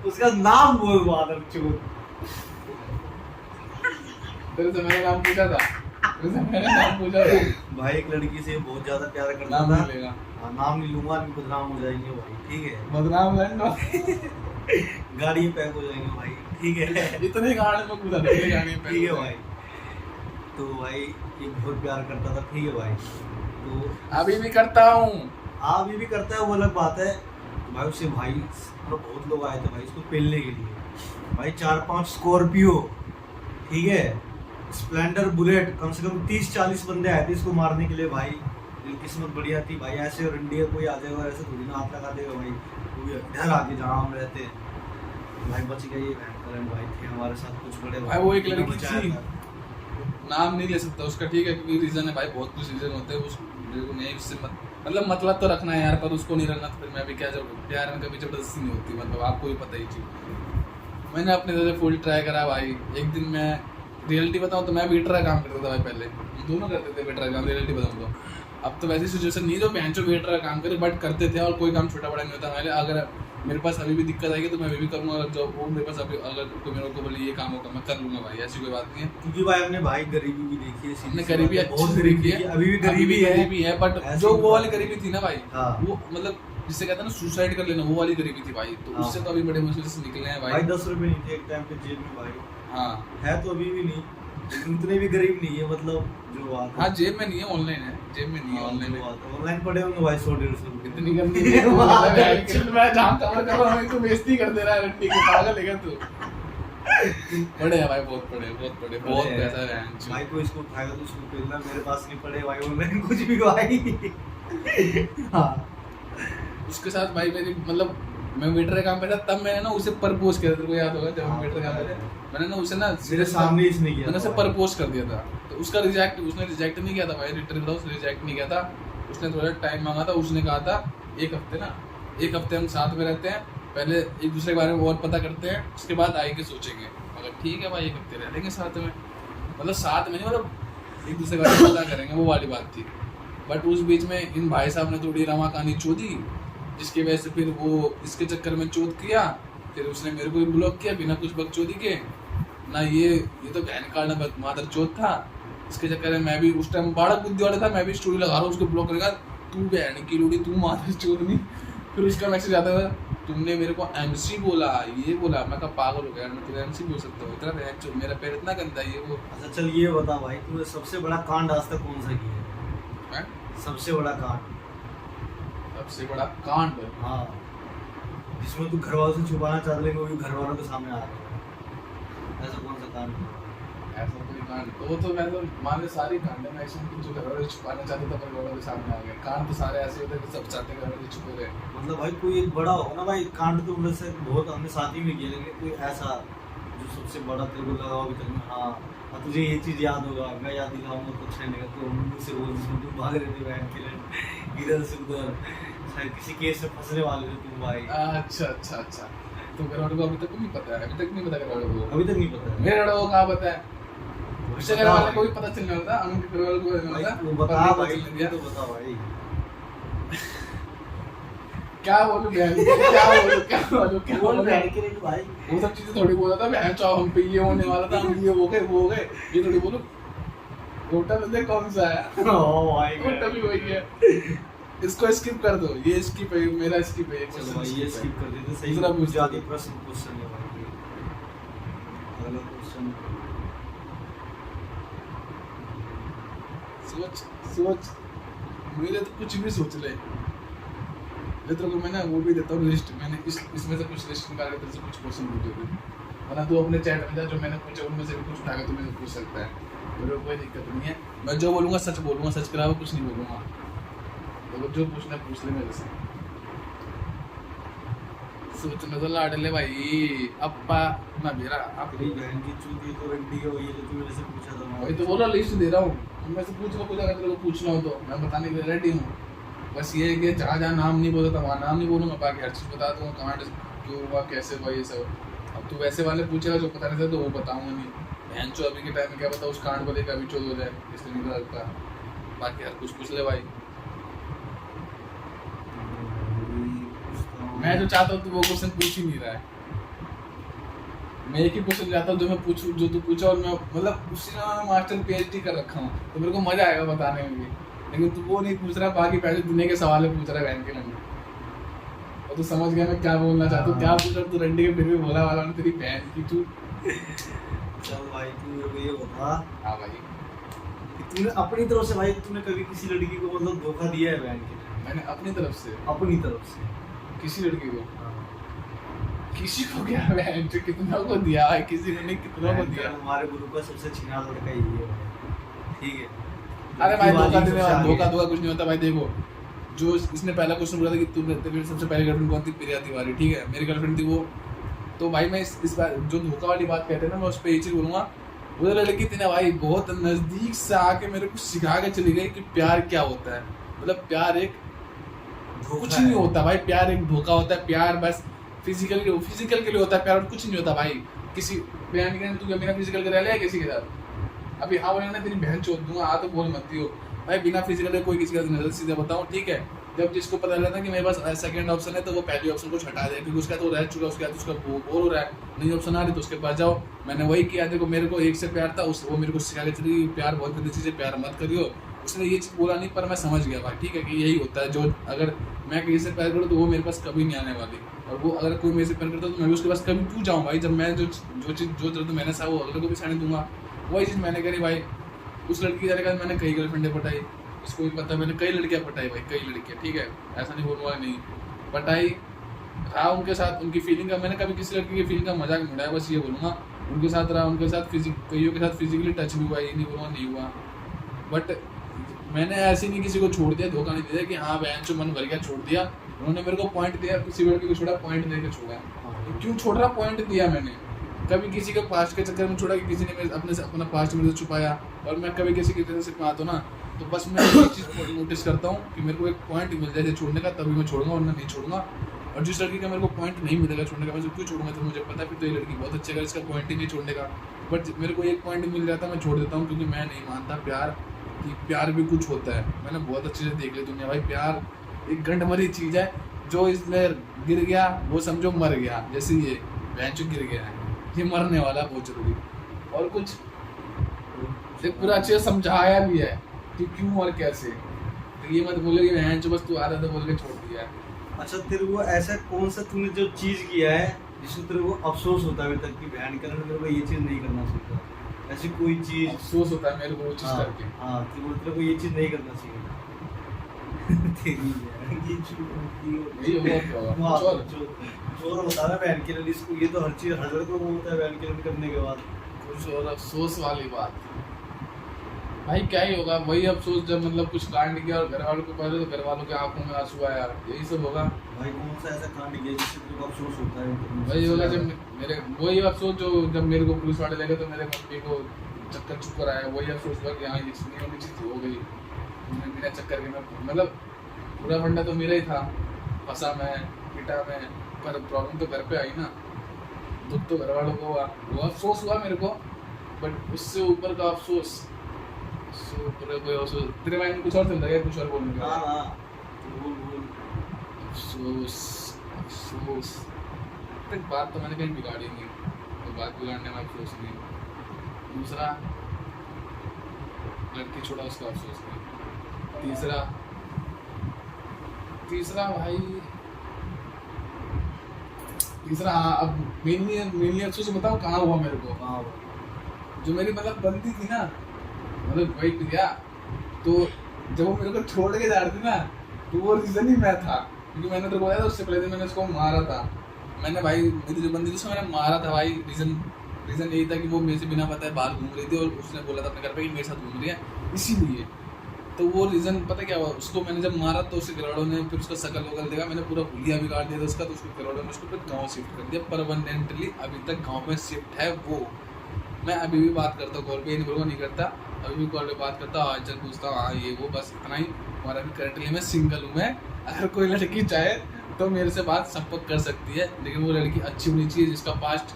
उसका नाम बोल बादल चोर। तेरे से मैंने नाम पूछा था। भाई एक लड़की से बहुत ज्यादा प्यार करता नाम था। नहीं लेगा। हाँ, नाम नहीं लूंगा, नहीं बदनाम हो जाएंगे भाई, ठीक है। बदनाम गाड़ी में पैक हो जाएंगे भाई, ठीक है। इतने गाड़ी में कूदा गाड़ी में, ठीक है भाई। तो भाई ये बहुत प्यार करता था, ठीक है भाई। तो अभी भी करता हूँ। अभी भी करता है, वो अलग बात है। तो भाई उससे भाई मतलब बहुत लोग आए थे भाई इसको पेलने के लिए। भाई 4-5 स्कॉर्पियो, ठीक है, स्प्लेंडर, बुलेट, कम से कम 30-40 बंदे आए थे इसको मारने के लिए भाई। दिल किस्मत बढ़िया थी भाई। ऐसे और इंडिया कोई आ जाएगा ऐसे थोड़ी ना हाथ लगा देगा भाई। वो इधर आके जहाँ हम रहते भाई बच गए। ये करंट भाई थे हमारे साथ कुछ बड़े भाई। वो एक लड़की थी, नाम नहीं ले सकता उसका, ठीक है, क्योंकि रीजन है भाई, बहुत कुछ रीजन होते हैं। उस मेरे को नहीं उससे मतलब तो रखना है यार, पर उसको नहीं रखना तो फिर मैं भी क्या, जब प्यार में कभी जबरदस्ती नहीं होती, मतलब आपको ही पता ही चीज। मैंने अपने तरह से फुल ट्राई करा भाई। एक दिन मैं रियलिटी बताऊँ तो मैं वेटर का काम करता था भाई। पहले हम दोनों करते थे वेटर का काम, रियलिटी बताऊँ तो। अब तो वैसी सिचुएशन नहीं जो बेंचो वेटर का काम करे, बट करते थे, और कोई काम छोटा बड़ा नहीं होता। मैंने अगर मेरे पास अभी भी दिक्कत आएगी तो मैं अभी भी करूँगा। जो वो मेरे पास अभी अगर कोई मेरे को बोले ये काम होगा मैं कर लूँगा भाई, ऐसी कोई बात नहीं है। क्योंकि भाई हमने भाई गरीबी भी देखी है, हमने गरीबी बहुत गरीबी है, अभी भी गरीबी है, बट जो वो वाली गरीबी थी ना भाई, हाँ। वो मतलब जिससे कहते हैं ना सुसाइड कर लेना, वो वाली गरीबी थी भाई। तो हाँ। उससे तो अभी बड़े मुश्किल से निकले हैं भाई। 10 रुपए नहीं थे एक टाइम पे जेब में भाई। हाँ है तो अभी भी नहीं, लेकिन उतने भी गरीब नहीं है, मतलब जो आता। हाँ जेब में नहीं है, ऑनलाइन है। जेब में नहीं है, ऑनलाइन है। ऑनलाइन पड़े होंगे भाई 100-150 रुपए। इतनी गंदी है। मैं जहाँ कवर कर रहा हूँ तू बेइज्जती कर दे रहा है रंडी के, पागल है तू। पड़े हैं भाई, बहुत पैसा है भाई। कोई इसको उठाएगा तो उसको पेलना, मेरे पास नहीं पड़े भाई ऑनलाइन कुछ भी भाई। हाँ उसके साथ भाई मेरी मतलब मैं वेटर का काम करता तब मैंने ना उसे प्रपोज किया था। तेरे को याद होगा जब हम वेटर का काम करते मैंने ना उसे ना मेरे सामने इसने किया, मैंने उसे प्रपोज कर दिया था। तो उसका उसने रिजेक्ट नहीं किया था भाई, लिटरली रिजेक्ट नहीं किया था। उसने थोड़ा टाइम मांगा था। उसने कहा था 1 हफ्ते हम साथ में रहते हैं, पहले एक दूसरे के बारे में और पता करते हैं, उसके बाद आगे सोचेंगे। अगर ठीक है भाई ये करते रह लेंगे साथ में, मतलब साथ में नहीं, मतलब एक दूसरे के बारे में पता करेंगे, वो वाली बात थी। बट उस बीच में इन भाई साहब ने थोड़ी रमा कहानी चोदी, जिसकी वजह से फिर वो इसके चक्कर में चोद किया, फिर उसने मेरे को भी ब्लॉक किया बिना कुछ बकचोदी के ना। ये तो बहन का ना मादर चोद था, इसके चक्कर में मैं भी उस टाइम बाड़क बुद्धि वाला था, मैं भी स्टोरी लगा रहा हूँ उसको ब्लॉक करेगा, तू बहन की लोड़ी तू मादर चोद नहीं। फिर उसका मैसेज आता था, तुमने मेरे को एमसी बोला, ये बोला। मैं कहा पागल हो गया, मैं तुझे एमसी बोल सकता हूँ, इतना बहन चोद, मेरा पैर इतना गंदा है ये वो। अच्छा चल ये बता भाई, तूने सबसे बड़ा कांड आज तक कौन सा किया है? सबसे बड़ा कांड? सबसे बड़ा कांड? हाँ, जिसमें तू घर वालों से छुपाना चाहता लेकिन वो भी घर वालों के सामने आ रहा है, ऐसा कौन सा कांड? ऐसा कोई कांड तो मैं तो मान ले सारी कांड है, मैं इसमें जो घर वाले छुपाना चाहते थे पर घर वालों के सामने आ गए। कांड तो सारे ऐसे होते हैं कि सब चाहते घर वाले छुपे रहे। मतलब भाई कोई एक बड़ा होगा ना भाई, कांड तो मेरे से बहुत हमने साथ ही में किया, लेकिन कोई ऐसा जो सबसे बड़ा तेरे को लगा अभी तक में, हाँ और तुझे ये चीज़ याद होगा, मैं याद दिलाऊंगा तो अच्छा नहीं लगा, तो मम्मी से रोज जिसमें तुम भाग रहे थे बहन के लिए इधर से उधर, शायद किसी केस में फंसने वाले थे तुम भाई। अच्छा तो घर वालों को अभी तक नहीं पता है? अभी तक नहीं पता घर वालों को? अभी तक नहीं पता है मेरे घर वालों को कहाँ पता है? उससे घर वाले को भी पता चलने वाला था, उनके घर वालों को पता था। वो बता भाई, तो बता भाई क्या बोलूं बहन, क्या बोलूं बहन के लिए भाई, वो सब चीजें थोड़ी बोला था बहन चाहो हम पे ये होने वाला था, हम ये हो गए, ये थोड़ी बोलूं। होटल में कौन सा है? ओ भाई होटल भी वही है। इसको स्किप कर दो, ये स्किप है, मेरा स्किप है। चलो भाई ये स्किप कर देते, सही दूसरा पूछ ज्यादा क्वेश्चन है भाई। अगला क्वेश्चन, सोच मेरे तो कुछ भी सोच ले तेरे को मैं वो भी देता हूँ लिस्ट, मैंने इसमें से कुछ लिस्ट निकाल के तेरे से कुछ क्वेश्चन पूछे थे, वरना तू अपने चैट में जा, जो मैंने पूछा उनमें से भी कुछ उठा के तू मुझे पूछ सकता है, मेरे को कोई दिक्कत नहीं है। मैं जो बोलूँगा सच बोलूँगा, सच के अलावा कुछ नहीं बोलूँगा, तो जो पूछना है पूछ ले मेरे से। सोचने तो लाडले भाई अप्पा ना मेरा अपनी बहन की चूती तो रंडी है, वही है जो तू मेरे से पूछा था। वही तो बोला लिस्ट दे रहा हूँ, मैं से पूछ लो कुछ, अगर तेरे को पूछना हो तो मैं बताने के लिए रेडी हूँ। बस ये है कि जहाँ नाम नहीं बोला था वहाँ नाम नहीं बोलूँगा, बाकी हर चीज़ बता दूँगा, कांड क्यों हुआ कैसे हुआ ये सब। अब तू वैसे वाले पूछेगा जो पता नहीं था तो वो बताऊँगा नहीं, बहन चो अभी के टाइम में क्या पता उस कांड को लेकर अभी चोद हो जाए, इसलिए नहीं पता लगता। बाकी हर कुछ पूछ ले भाई, मैं जो चाहता हूँ तू वो क्वेश्चन पूछ ही नहीं रहा है। मैं एक ही क्वेश्चन चाहता हूँ जो मैं पूछूं, जो तू पूछा, और मैं मतलब उसी में मास्टर PhD कर रखा हूँ, तो मेरे को मजा आएगा बताने में भी। लेकिन तू वो नहीं पूछ रहा, बाकी पहले दुनिया के सवाल पूछ रहा है बहन के लंडे, और तू समझ गया मैं क्या बोलना चाहता हूँ, क्या पूछ रहा तू रंडी के फिर भी बोला वाला तेरी बहन की तू। चल भाई तू मेरे को ये बता, हाँ भाई, तूने अपनी तरफ से भाई तूने कभी किसी लड़की को मतलब धोखा दिया है बहन के लिए? मैंने अपनी तरफ से? अपनी तरफ से किसी लड़की को? किसी को क्या बहन जो कितना को दिया है, किसी ने नहीं कितना को दिया। हमारे ग्रुप का सबसे छिना लड़का यही है, ठीक है। अरे भाई धोखा कुछ नहीं होता भाई। देखो जो इसने पहला क्वेश्चन बोला था कि तुम्हें सबसे पहली गर्लफ्रेंड कौन थी, प्रिया तिवारी, ठीक है, मेरी गर्लफ्रेंड थी वो। तो भाई मैं इस बार जो धोखा वाली बात कहते हैं ना, मैं उस पर ये चीज़ बोलूँगा, वो लड़की थी ना भाई, बहुत नज़दीक से आके मेरे को सिखा के चली गई कि प्यार क्या होता है। मतलब प्यार एक कुछ नहीं होता भाई, प्यार एक धोखा होता है। प्यार बस फिजिकल के लिए होता है, प्यार कुछ नहीं होता भाई। किसी बहन के तू बिना फिजिकल के रह लिया किसी के साथ? अभी हाँ बोले ना तेरी बहन चोद दूंगा, हाँ तो बोल मत हो भाई, बिना फिजिकल के कोई किसी का नजर सीधा बताऊँ, ठीक है। जब जिसको पता लगता है कि मेरे पास सेकंड ऑप्शन है तो वो पहले ऑप्शन को हटा दे, क्योंकि उसका तो रह चुका, उसके बाद उसका बोर हो रहा है, नई ऑप्शन आ रही तो उसके पास जाओ। मैंने वही किया। देखो मेरे को एक से प्यार था, वो मेरे को सिखा के चली प्यार बहुत गंदी चीज़ है, प्यार मत करियो। उसने ये चीज़ बोला नहीं, पर मैं समझ गया भाई, ठीक है, कि यही होता है। जो अगर मैं किसी से प्यार करूँ तो वो मेरे पास कभी नहीं आने वाली, और वो अगर कोई मेरे से प्यार करता तो मैं भी उसके पास कभी क्यों जाऊँ भाई। जब मैं जो चीज़ जो दर्द मैंने सहा वो अगले को भी सहने दूंगा, वही चीज़ मैंने करी भाई। उस लड़की के जाने मैंने कई गर्लफ्रेंडें पटाई, इसको भी पता है, मैंने कई लड़कियाँ पटाई भाई, कई लड़कियाँ, ठीक है, ऐसा नहीं बोलूँगा नहीं, पटाई रहा उनके साथ। उनकी फीलिंग का मैंने कभी किसी लड़की की फीलिंग का मजाक नहीं उड़ाया, बस ये बोलूँगा। उनके साथ रहा, उनके साथ कईयों के साथ फिजिकली टच भी हुआ, ये नहीं बोलूँगा नहीं हुआ, बट मैंने ऐसे नहीं किसी को छोड़ दिया, धोखा नहीं दिया कि हाँ बहन जो मन भर गया छोड़ दिया। उन्होंने मेरे को पॉइंट दिया, किसी लड़की को छोड़ा, पॉइंट दे के छोड़ा। क्यों छोड़ रहा, पॉइंट दिया मैंने। कभी किसी के पास्ट के चक्कर में छोड़ा कि किसी ने मेरे अपना पास्ट मेरे से छुपाया, और मैं कभी किसी की तरह से आता ना, तो बस मैं एक चीज़ नोटिस करता हूँ कि मेरे को एक पॉइंट मिल जाए छोड़ने का, तभी मैं छोड़ूंगा, वरना नहीं छोड़ूंगा। और जिस लड़की का मेरे को पॉइंट नहीं मिलेगा छोड़ने का, मैं उसे क्यों छोड़ूंगा, तो मुझे पता है फिर तो ये लड़की बहुत अच्छी है, इसका पॉइंट ही नहीं छोड़ने का। बट मेरे को एक पॉइंट मिल जाता है मैं छोड़ देता हूँ, क्योंकि मैं नहीं मानता प्यार कि प्यार भी कुछ होता है। मैंने बहुत अच्छे से देख ली दुनिया भाई, प्यार एक गंडमरी चीज़ है, जो इसमें गिर गया वो समझो मर गया। जैसे ये बेंच गिर गया है, ये मरने वाला है बहुत जल्दी। और कुछ देख पूरा अच्छे से समझाया भी है कि क्यों और कैसे, तो ये मत बोलो कि बेंच बस तू आ रहा था बोल के छोड़ दिया है। अच्छा तेरे को ऐसा कौन सा तूने जो चीज किया है जिसमें तेरे को अफसोस होता है अभी तक कि बहन करने मेरे को ये चीज नहीं करना चाहिए, ऐसी कोई चीज? अफसोस होता है मेरे को वो चीज़ करके। हाँ तेरे को ये चीज नहीं करना चाहिए। तेरी बहन की यही होगा क्या होगा? चोर चोर होता है बहन के लिए, इसको ये तो हर चीज हर को होता है बहन के लिए करने के बाद। कुछ और अफसोस वाली बात भाई क्या ही होगा, वही अफसोस जब मतलब कुछ कांड किया और घर वालों को पहले तो घर वालों के आंखों में आंसू आया, यही सब होगा। भाई कौन सा ऐसा कांड किया जिससे तेरे को अफसोस होता है? वही होगा जब मेरे, वही अफसोस जो जब मेरे को पुलिस वाले ले गए तो मेरे मम्मी को चक्कर चुक्कर आया, वही अफसोस हुआ कि हाँ ये सुनी वाली चीज़ हो गई बिना चक्कर के। मैं मतलब पूरा फंडा तो मेरा ही था, फंसा मैं, पिटा मैं, पर प्रॉब्लम तो घर पे आई ना, दुख तो घर वालों को हुआ, वो अफसोस हुआ मेरे को। बट उससे ऊपर का अफसोस, तेरे माइंड में कुछ और चल रहा है, कुछ और बोलने का? हाँ अफसोस अफसोस, एक बात तो मैंने कहीं बिगाड़ी नहीं, तो बात बिगाड़ने में अफसोस नहीं। दूसरा, लड़की छोड़ा उसका अफसोस नहीं। तीसरा भाई, तीसरा हाँ, अब मेनली अफसोस बताऊँ कहाँ हुआ मेरे को। हाँ जो मेरी मतलब बनती थी ना, मतलब वही प्रिया, तो जब वो मेरे को छोड़ के जा रही थी ना, तो वो रीज़न ही मैं था, क्योंकि मैंने तो बोला था उससे पहले मैंने उसको मारा था। मैंने भाई मेरी जो बंदी थी उसको मैंने मारा था भाई, रीज़न यही था कि वो मेरे से बिना बताए बाहर घूम रही थी और उसने बोला था अपने घर पे कि मेरे साथ घूम रही है, इसीलिए। तो वो रीज़न पता क्या हुआ, उसको मैंने जब मारा तो उसके घरवालों ने फिर उसका शकल वगल देखा, मैंने पूरा हुलिया बिगाड़ दिया था उसका, तो उसके घरवालों ने उसको फिर गाँव शिफ्ट कर दिया परमानेंटली। अभी तक गाँव में शिफ्ट है वो। मैं अभी भी बात करता हूँ कॉल पे, इन लोगों नहीं करता, अभी भी कॉल पे बात करता हूँ, हालचाल पूछता हूँ, हाँ ये वो, बस इतना ही। और अभी करंटली मैं सिंगल हूँ। मैं अगर कोई लड़की चाहे तो मेरे से बात संपर्क कर सकती है, लेकिन वो लड़की अच्छी होनी चाहिए, जिसका पास्ट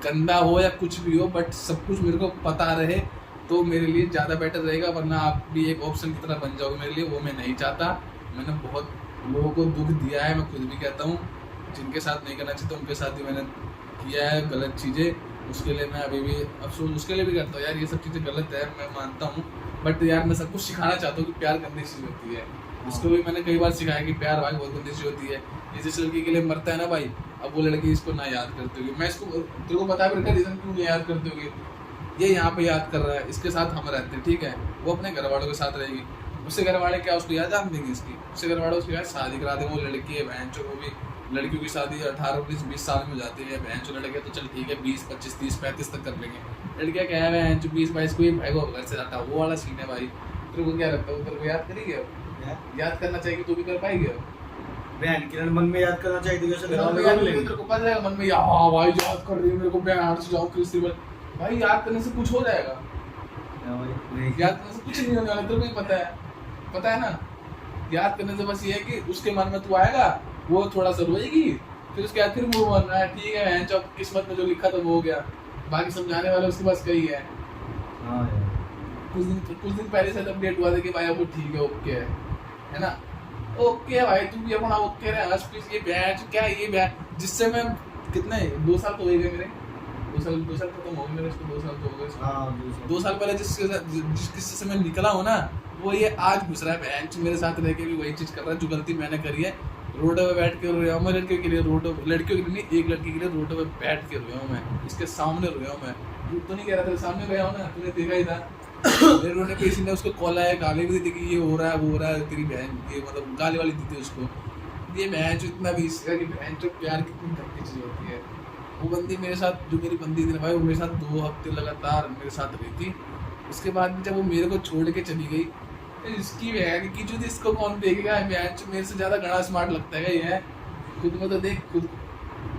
गंदा हो या कुछ भी हो, बट सब कुछ मेरे को पता रहे तो मेरे लिए ज़्यादा बेटर रहेगा। वरना आप भी एक ऑप्शन की तरह बन जाओगे मेरे लिए, वो मैं नहीं चाहता। मैंने बहुत लोगों को दुख दिया है, मैं खुद भी कहता हूँ, जिनके साथ नहीं करना चाहिए उनके साथ भी मैंने किया है गलत चीज़ें। उसके लिए मैं अभी भी अफसोस उसके लिए भी करता हूँ यार, ये सब चीज़ें गलत है, मैं मानता हूँ। बट यार मैं सबको सिखाना चाहता हूँ कि प्यार गंदी चीज़ होती है। उसको भी मैंने कई बार सिखाया कि प्यार भाई बहुत गंदी चीज़ होती है। ये जिस लड़की के लिए मरता है ना भाई, अब वो लड़की इसको ना याद करते होगी, मैं इसको तेरे को बता भी रखा रीज़न क्यों नहीं याद करते होगी। ये यहाँ पे याद कर रहा है, इसके साथ हम रहते हैं, ठीक है, वो अपने घर वालों के साथ रहेगी, उससे घर वाले क्या उसको याद आन देंगे इसकी, उससे घर वाले उसकी याद शादी करा देंगे। वो लड़की है बहन चो, वो भी लड़कियों की शादी 18, 19, 20 साल में हो जाती है। बहन चो लड़के तो चल ठीक है 20, 25, 30, 35 तक कर लेंगे। लड़कियाँ क्या है बहन चो 20, 22 को ही भाई को घर से जाता है, वो वाला सीन है भाई। तेरे को क्या लगता है तेरे को याद करेगी? याद करना चाहिए, तू भी कर पाएगी? बहन किरण मन में याद करना चाहिए, तेरे को पता है मन में हाँ भाई याद कर रही है मेरे को, बहन से जाओ क्रिस्टल भाई, याद करने से कुछ हो जाएगा? याद करने से कुछ नहीं होने वाला, तेरे को ही पता है ना। याद करने से बस ये है कि उसके मन में तू आएगा, वो थोड़ा सा रोएगी, फिर उसके बाद फिर वो बन रहा है, ठीक है बहन चौक किस्मत में जो लिखा था वो हो गया, बाकी समझाने वाले उसके पास कई है। कुछ दिन पहले से अपडेट हुआ था कि भाई अब वो ठीक है, ओके है ना, ओके है भाई, तू भी अपना ओके रहे। आज ये बहन क्या ये बहन जिससे मैं कितने 2 साल तो हो गए मेरे, 2 साल खत्म हो गए मेरे, इसको 2 साल तो हो गए। 2 साल पहले जिस किस्से से मैं निकला हूँ ना, वो ये आज घुस रहा है बहन मेरे साथ रह के भी वही चीज़ कर रहा है जो गलती मैंने करी है। रोड पे बैठ के रोया हूँ मैं लड़कियों के लिए, लड़कियों के लिए नहीं, एक लड़की के लिए रोड पे बैठ के रोया हूँ मैं, इसके सामने रोया हूँ मैं। झूठ तो नहीं कह रहा, तेरे सामने रोया हूँ ना, तूने देखा ही था। मेरे रोने पे किसी ने उसको कॉल आया, गाली भी दी थी कि ये हो रहा है वो हो रहा है, तेरी बहन ये मतलब गाली वाली दी थी उसको। ये बहन जो इतना भी इसका कि बहन जो प्यार कितनी घटिया चीज़ होती है। वो बंदी मेरे साथ, जो मेरी बंदी थी ना भाई, वो मेरे साथ 2 हफ्ते लगातार मेरे साथ रही थी। उसके बाद में जब वो मेरे को छोड़ के चली गई, इसकी बहन की जो इसको कौन देखेगा, बहन मेरे से ज़्यादा घना स्मार्ट लगता है ये। खुद में तो देख, खुद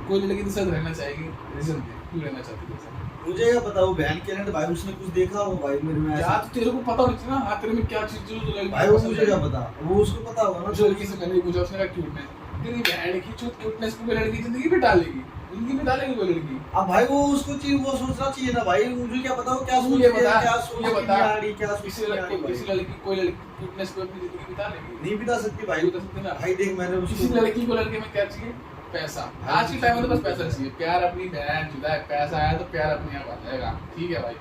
कोई लड़की के साथ रहना चाहेगी, रीजन दे क्यों रहना चाहती है? मुझे क्या पता वो बहन के भाई उसने कुछ देखा हो भाई मेरे में, यार तेरे को पता होना चाहिए ना तेरे में क्या चीज़ जो भाई, वो मुझे क्या पता, वो उसको पता होगा ना। जो लड़की से मैंने पूछा, उसने कहा क्यूटनेस, तेरी बहन की चूत क्यूटनेस को कोई लड़की जिंदगी में डालेगी, जिंदगी में डालेगी कोई लड़की। अब भाई वो उसको चाहिए, वो सोचना चाहिए ना भाई, मुझे क्या पता वो क्या तू सोच ये रही है, बता, क्या तू सोच ये रही बता, है, यार, क्या सोच किसी रही है, लड़की भाई। किसी लड़की कोई लड़की क्यूटनेस को अपनी जिंदगी बिता लेगी? नहीं बिता सकती भाई, नहीं बिता सकती ना। भाई देख मैंने किसी उसको लड़की को लड़के में क्या चाहिए? पैसा। आज के टाइम में तो बस पैसा चाहिए। प्यार अपनी बहन जुदा है, पैसा आया तो प्यार अपने आप आ जाएगा। ठीक है भाई,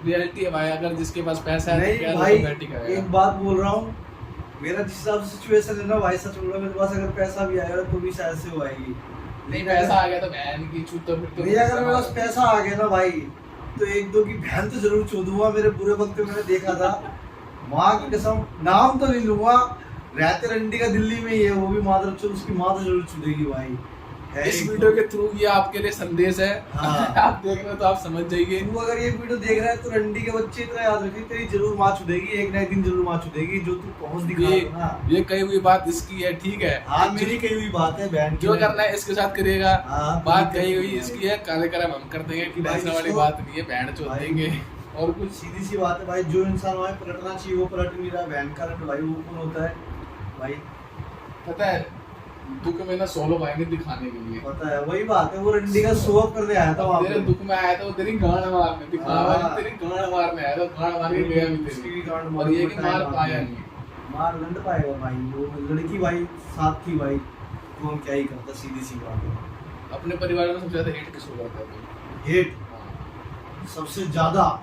रियलिटी है भाई, अगर जिसके पास पैसा है तो नहीं प्यार भाई, ऑटोमेटिक आएगा। एक बात बोल रहा हूँ, मेरा जिस हिसाब से सिचुएशन है ना भाई, सच बोल रहा हूँ, मेरे पास अगर पैसा भी आएगा तो भी शायद से वो आएगी। नहीं पैसा आ गया तो बहन की छूट तो फिर तो नहीं, अगर मेरे पास पैसा आ गया ना भाई, तो एक दो की बहन तो जरूर चोदूंगा। मेरे बुरे वक्त में मैंने देखा था, माँ की कसम, नाम तो नहीं लूंगा, रहते रंडी का दिल्ली में ही है, वो भी मादर चोद, उसकी माँ तो जरूर चुदेगी भाई। है इस एक वीडियो दो। के थ्रू ये आपके लिए संदेश है। हाँ। आप देख रहे हो तो आप समझ जाइए। तू अगर ये वीडियो देख रहा है तो रंडी के बच्चे इतना याद रखिए, तेरी जरूर माँ चुदेगी, एक ना एक दिन जरूर माँ चुदेगी, जो तू पहुंच दिखा ये रहा है ना। ये कही हुई बात इसकी है, ठीक है। हाँ, मेरी कही हुई बात है, बहन की जो नहीं। करना है इसके साथ करिएगा। हाँ, बात तो कही हुई करिए। इसकी है, कार्यक्रम हम कर देंगे कि भाई ऐसा वाली इसको- बात नहीं है, बैंड चोद भाई- देंगे। और कुछ सीधी सी बात है भाई, जो इंसान वहाँ पलटना चाहिए वो पलट नहीं रहा, बहन का रट भाई, वो कौन होता है भाई? पता है, दुख में ना सोलो आएंगे दिखाने के लिए। पता है, वही बात है, वो रंडी का शो ऑफ करने आया था वहाँ तेरे पे। दुख में आया था वो तेरी गांड मारने, दिखावा हाँ। तेरी गांड मारने आया था, गांड मार के गया भी उसकी भी तेरी। गांड और ये कि मार मार के पाया मार नहीं। मार दंड पाएगा भाई, वो लड़की भाई साथ थी भाई, तो हम क्या ही करता, सीधी सी बात है। अपने परिवार में सबसे ज्यादा हेट किसको करता है कोई? हेट हाँ। सबसे ज्यादा,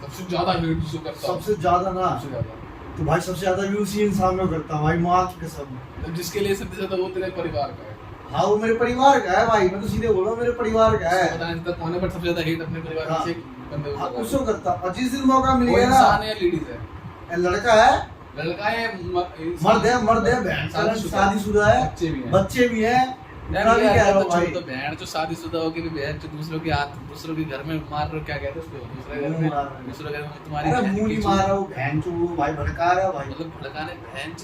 सबसे ज्यादा हेट किसको करता है? सबसे ज्यादा ना, सबसे ज्यादा तो भाई सबसे ज्यादा भी उसी इंसान में करता भाई, माँ की कसम। तो जिसके लिए सबसे ज्यादा वो तेरे परिवार का है। हाँ, वो मेरे परिवार का है भाई, मैं तो सीधे बोल रहा हूँ, मेरे परिवार का है। पता नहीं तक होने पर सबसे ज्यादा हेट अपने परिवार हाँ। से बंदे को हाँ, करता है। उसको करता, और जिस दिन मौका मिल वो गया इंसान ना, है या लेडीज है? ये लड़का है, लड़का है मर्द है, मर्द है, बहन शादीशुदा है, बच्चे भी हैं। बच्चे भी हैं, यार मैं भी ये कह रहा तो हूँ भाई। छोड़ दो, बहन जो शादीशुदा होगी भी बहन जो दूसरों के हाथ, दूसरों के घर में मार रहे हो, क्या कहते हैं उसको, दूसरे घर मुंह में, मार रहे हो। दूसरे घर में तुम्हारी अरे बहन मुंह की नहीं चूत- मार रहा, वो बहन चो वो भाई भड़का रहा है भाई। मतलब भड़काने बहन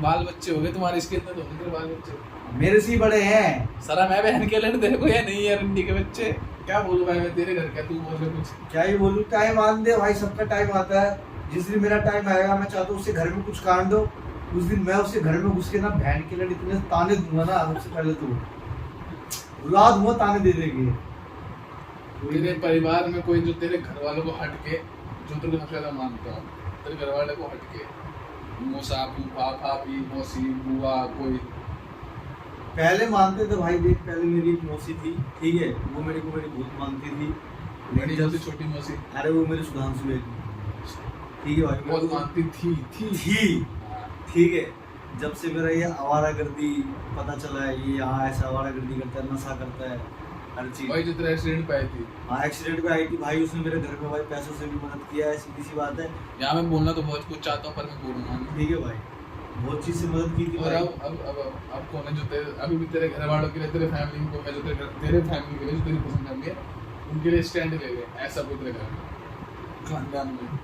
बाल बच्चे हो गए तुम्हारे, इसके इतने तो उनके बाल बच्चे। मेरे से ही बड़े हैं। सरा मैं बहन के लड़ तेरे को या नहीं है रंडी के बच्चे? क्या बोलूं भाई मैं तेरे घर का, तू बोल रहे कुछ। क्या ही बोलूं, टाइम आने दे भाई, सबका टाइम आता है। जिस दिन मेरा टाइम आएगा, मैं चाहता हूँ उससे घर में कुछ कांड दो, उस दिन मैं उसके घर में घुस के ना बहन के लड़ इतने ताने दूंगा ना, सबसे पहले तो रुला दूंगा, ताने दे देंगे। तेरे परिवार में कोई जो तेरे घर वालों को हट के, जो तेरे को सबसे ज्यादा मानता हो, तेरे घर वाले को हट के, मौसा फूफा भाभी मौसी बुआ कोई? पहले मानते थे भाई, देख पहले मेरी एक मौसी थी, ठीक है, वो मेरे को मेरी बहुत मानती थी, बड़ी लेकिन मौसी जब छोटी मौसी? अरे वो मेरे सुधांशु बेटी, ठीक है भाई, बहुत मानती थी थी, ठीक है। जब से मेरा ये आवारागर्दी पता चला है, ये यहाँ ऐसा आवारागर्दी करता है, नशा करता है, हर चीज। भाई जो तेरा एक्सीडेंट पे आई थी, हाँ, एक्सीडेंट पे आई थी भाई, उसने मेरे घर में भाई पैसों से भी मदद किया है, सीधी सी बात है, यहाँ मैं बोलना तो बहुत कुछ चाहता हूँ पर मैं बोलूंगा नहीं। ठीक है भाई, बहुत चीज से मदद की थी और भाई। अब कौन है जो तेरे अभी भी तेरे घर वालों के लिए, तेरे फैमिली को, मैं जो तेरे फैमिली के लिए, जो तेरी पसंद फैमिली है, उनके लिए स्टैंड ले ले, ऐसा कोई तेरे घर में खानदान में?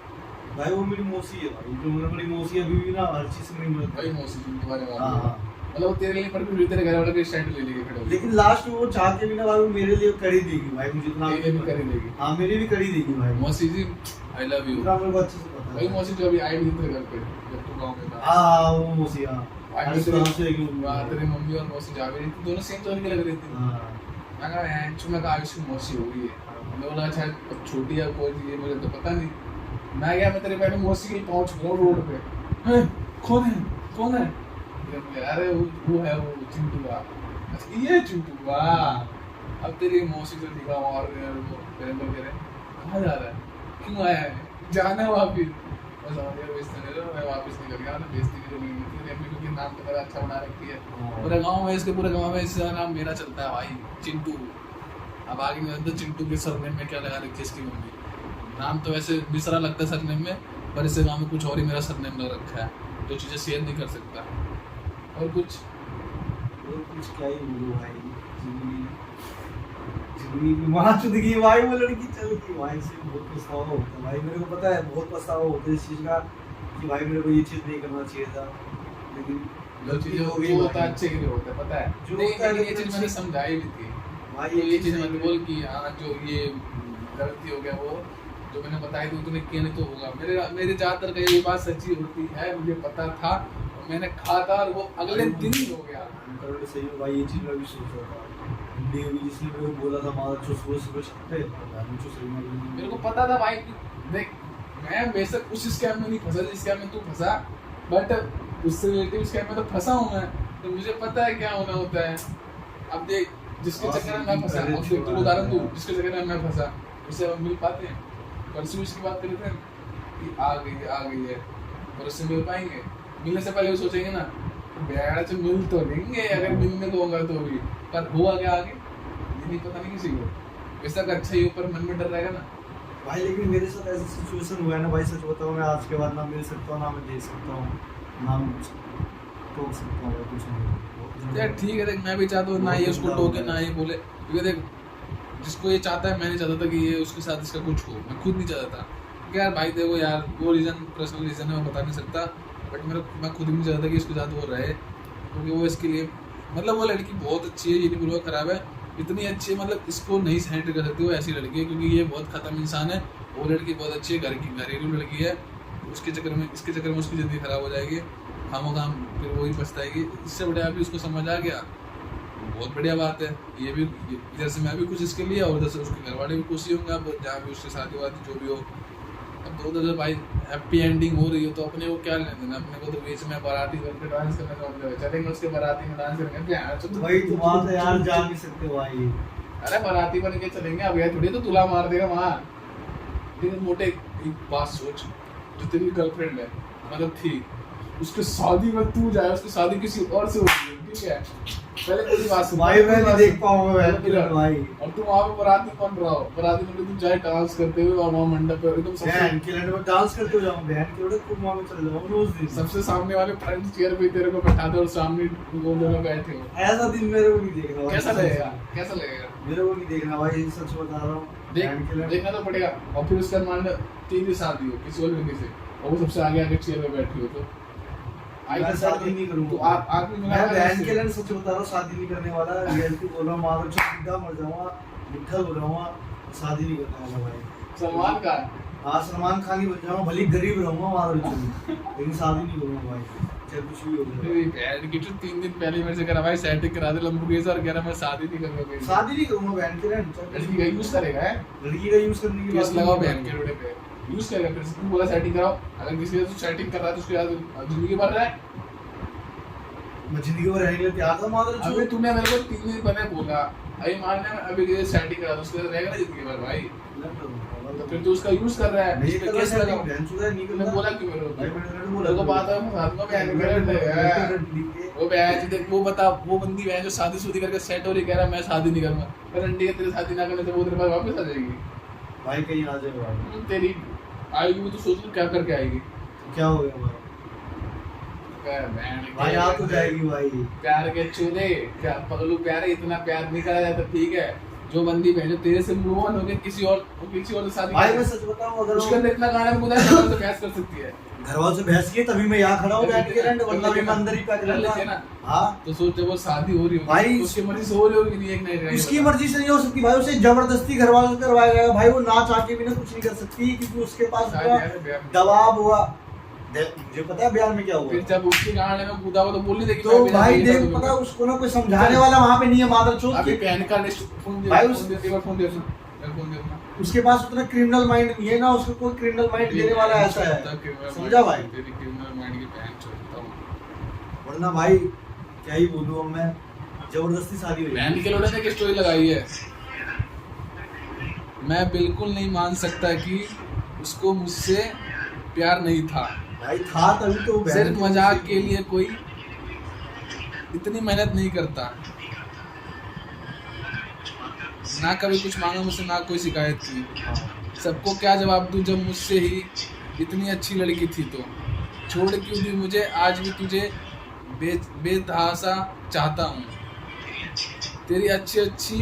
भाई वो मेरी मौसी है भाई, जो मेरी मौसी अभी भी ना हर चीज से मेरी मदद भाई मौसी जी तुम्हारे हाँ वाले, हाँ। मतलब वो तेरे लिए पर भी तेरे घर वालों के स्टैंड ले लेके खड़े हो, लेकिन लास्ट में वो चाह के भी ना भाई, वो मेरे लिए कड़ी देगी भाई, मुझे इतना तेरे लिए भी करी देगी। हाँ, मेरी भी कड़ी देगी भाई, मौसी जी आई लव यू। इतना मेरे को अच्छे से पता भाई है। मौसी जो अभी आई थी तेरे घर पे जब तू गाँव में था, हाँ, वो मौसी, हाँ, आज अरे तेरी- सुधांशु एक ही मौसी वहाँ है। तेरी मम्मी और मौसी जा रही थी, दोनों सेम तौर की लग रही थी। हाँ, मैं कहा मैं कहा आयुष की मौसी हो गई है, मैं बोला अच्छा अब छोटी है कोई, ये मुझे तो पता नहीं। मैं गया, मैं तेरे पहले मौसी के पाँव छू रहा हूँ रोड पे, हैं, कौन है कौन है? ये बोले, अरे वो है वो चिंटू का। अच्छा ये चिंटू का, अब तेरी मौसी से दिखा और वो मेरे को कह रहे कहाँ जा रहा है, क्यों आया है, जाना है वापिस? बस यार बेइज्जती नहीं रहा, मैं वापस नहीं कर गया ना, बेइज्जती की जरूरत नहीं थी, अम्मी क्योंकि नाम तो मेरा अच्छा बना रखी है पूरे गांव में, इसके पूरे गांव में इसका नाम मेरा चलता है भाई, चिंटू। अब आगे नहीं जानते चिंटू के सरनेम में क्या लगा रखी है इसकी मम्मी, नाम तो वैसे दूसरा लगता है सरनेम में, पर इससे गांव में कुछ और ही मेरा सरनेम लग रखा है, जो चीज़ें शेयर नहीं कर सकता। और कुछ क्या ही बोलूं भाई, जिंदगी जिंदगी की माँ चुदगी भाई, वो लड़की चल गई भाई, से बहुत पछतावा होता है भाई, मेरे को पता है बहुत पछतावा होता है इस चीज का, कि भाई मेरे को ये चीज नहीं करना चाहिए था, लेकिन जो चीज़ें हो गई वो होता भाई। है अच्छे के लिए होता है, पता है जो नहीं, होता है लेकिन ये लेकिन चीज़ मैंने अच्छी- समझाई भी थी भाई तो ये चीज़ नहीं मत बोल कि हाँ जो ये गलती हो गया, वो जो मैंने बताई थी तूने किया नहीं तो होगा, मेरे ज़्यादातर कई ये बात सच्ची होती है, मुझे पता था, मैंने कहा था और वो अगले दिन ही हो गया। करोड़ सही में भाई, ये चीज मैं भी सोच रहा था। हिंदी में भी जिसने मेरे को बोला था मारा जो सुबह सुबह छपे, मुझे सही में मेरे को पता था भाई कि देख मैं बेशक उस स्कैम में नहीं फंसा जिस स्कैम में तू फंसा, बट उससे रिलेटिव स्कैम में तो फंसा हूँ मैं, तो मुझे पता है क्या होना होता है। अब देख जिसके चक्कर में मैं फंसा, अब देख तू उदाहरण दू, जिसके चक्कर में मैं फंसा उससे हम मिल पाते हैं? परसों इसकी बात करते हैं कि आ गई है, और उससे मिल पाएंगे? मिलने से पहले वो सोचेंगे ना बेड़ा से मिल तो लेंगे अगर मिलने को होगा तो भी, पर हुआ क्या आगे ये नहीं पता नहीं किसी को। वैसा का अच्छा ही ऊपर मन में डर रहेगा ना भाई। लेकिन मेरे साथ ऐसा सिचुएशन हुआ है ना भाई, सच बताऊं मैं आज के बाद ना मिल सकता हूँ, ना मैं दे सकता हूँ, ना टोक सकता हूँ कुछ नहीं। यार ठीक है, देख मैं भी चाहता हूँ ना ये उसको टोके ना ये बोले, क्योंकि देख जिसको ये चाहता है, मैं नहीं चाहता था कि ये उसके साथ इसका कुछ हो, मैं खुद नहीं चाहता था। क्योंकि यार भाई देखो यार वो रीज़न पर्सनल रीज़न है, मैं बता नहीं सकता, बट मैं खुद भी नहीं चाहता कि इसके साथ वो रहे, क्योंकि वो इसके लिए मतलब वो लड़की बहुत अच्छी है, ये नहीं बोलूँगा ख़राब है, इतनी अच्छी है मतलब इसको नहीं हैंडल कर सकती वो ऐसी लड़की है, क्योंकि ये बहुत ख़त्म इंसान है। वो लड़की बहुत अच्छी है, घरेलू लड़की है, इसके चक्कर में उसकी ज़िंदगी ख़राब हो जाएगी, खामोखाम फिर वही पछताएगी। इससे बढ़िया अभी उसको समझ आ गया, बहुत बढ़िया बात है। ये भी इधर से मैं भी कुछ इसके लिए और उधर से उसके घर वाले भी खुशी होंगे, अब जहाँ भी उसके शादी वादी जो भी हो, अब तो उधर भाई हैप्पी एंडिंग हो रही है, तो अपने को क्या लेना देना, अपने को तो बीच में बाराती करके डांस करने का मतलब है, चलेंगे उसके बाराती में डांस करेंगे तो भाई तुम वहाँ तो यार जा नहीं सकते भाई। अरे बाराती बन के चलेंगे, अब ये थोड़ी तो तुला मार देगा वहाँ। लेकिन मोटे एक बात सोच, जो तेरी गर्लफ्रेंड है मतलब थी, उसके शादी में तू जाए, उसकी शादी किसी और से होती है, ठीक है, पहले कोई बात सुन भाई मैं नहीं देख पाऊंगा भाई। और तुम वहाँ पे बाराती बन रहा हो, बाराती में तुम जाए डांस करते हुए और वहाँ मंडप पे एकदम बहन के लड़के में डांस करते हो जाऊँ, बहन के लड़के खूब वहाँ में चले जाऊँ उस दिन। सबसे सामने वाले फ्रंट चेयर पे तेरे को बैठा दो और सामने वो दोनों बैठे हो, ऐसा दिन मेरे को नहीं देखना। कैसा लगेगा? कैसा लगेगा? मेरे को नहीं देखना भाई, सच बता रहा हूँ। देखना तो पड़ेगा। और फिर उसका मान लो तेरी शादी हो किसी और लड़के से और वो सबसे आगे चेयर पे बैठी हो, तो मैं शादी नहीं करूंगा। तो आप मैं बहन के लिए सच बता रहा हूँ, शादी नहीं करने वाला। रियलिटी बोल रहा हूँ, मारो सीधा मर जाऊंगा, मिठा हो जाऊंगा, शादी नहीं करने वाला भाई। सलमान खान, हाँ सलमान खान ही बन जाऊंगा, भले गरीब रहूंगा मारो, लेकिन शादी नहीं करूंगा भाई, चाहे कुछ भी हो जाए। मेरी बहन की तो 3 दिन पहले मेरे से करा भाई सेटिंग करा दे लंबू और कह रहा मैं शादी नहीं करूंगा। शादी नहीं करूंगा बहन के लिए। लड़की का यूज करेगा है, लड़की का यूज करने की केस लगाओ बहन के रोडे पे, यूज करेगा। फिर तू बोला सेटिंग कराओ, अगर किसी से सेटिंग कर रहा है तो उसके साथ जिंदगी भर रहा है। मैं जिंदगी भर रहने के लिए तैयार था मादर। अभी तूने मेरे को 3 दिन पहले बोला अभी मान ले अभी किसी सेटिंग करा तो उसके साथ रहेगा ना जिंदगी भर भाई, तो फिर तू उसका यूज कर रहा है, नहीं इस पे कर केस रहा लगाओ। बहन चुदा नहीं तूने करना। बोला क्यों मेरे भाई को? मैंने मेरे को बात है मैं साथ में बहन करे वो बहन देख वो बता, वो बंदी बहन जो शादी करके सेट हो रही कह रहा मैं शादी नहीं करूंगा, पर अंडी के तेरे शादी ना करने से वो तेरे पास वापस आ जाएगी भाई, कहीं आ जाए भाई। तेरी आएगी वो तो सोच लो क्या करके आएगी। क्या हो गया भाई? भाई आ तो जाएगी भाई। प्यार के चूल्हे क्या पगलू प्यार है, इतना प्यार नहीं करा जाता, ठीक है। जो बंदी बहन तेरे से मूव ऑन हो गई किसी और से शादी भाई मैं सच बताऊं, अगर उसके अंदर इतना गाना में गुदार तो बहस कर सकती है। घर वालों से बहस की तभी मैं यहाँ खड़ा हूँ बैठ के रैंड, वरना मैं अंदर ही पैक रहता ना। हाँ तो सोच जब वो शादी हो रही भाई, होगी उसकी मर्जी से हो रही होगी नहीं एक नहीं उसकी मर्जी से नहीं हो सकती भाई, उसे जबरदस्ती घर वालों से करवाया गया भाई, वो ना चाह के भी ना कुछ नहीं कर सकती, क्योंकि उसके पास दबाव हुआ। मुझे पता है बिहार में क्या हुआ। फिर जब उसके गाने में कूदा हुआ तो बोल नहीं देखी तो भाई देख पता है उसको ना कोई समझाने वाला वहाँ पे नहीं है मादर चोद अभी पहन का फोन दे भाई फोन दे उसके पास उतना क्रिमिनल माइंड नहीं है ना, उसको कोई क्रिमिनल माइंड देने वाला ऐसा है, समझा भाई? तेरी क्रिमिनल माइंड की बहन छोड़ता हूं, वरना भाई क्या ही बोलूं अब मैं, जबरदस्ती शादी हुई। बहन के लोड़े ने की स्टोरी लगाई है। मैं बिल्कुल नहीं मान सकता कि उसको मुझसे प्यार नहीं था भाई, था तभी तो सिर्फ मजाक के लिए कोई इतनी मेहनत नहीं करता, ना कभी कुछ मांगा मुझसे ना कोई शिकायत की। सबको क्या जवाब दूं जब मुझसे ही इतनी अच्छी लड़की थी, तो छोड़ क्यों दी मुझे, आज भी तुझे बेतहासा चाहता हूँ, तेरी अच्छी अच्छी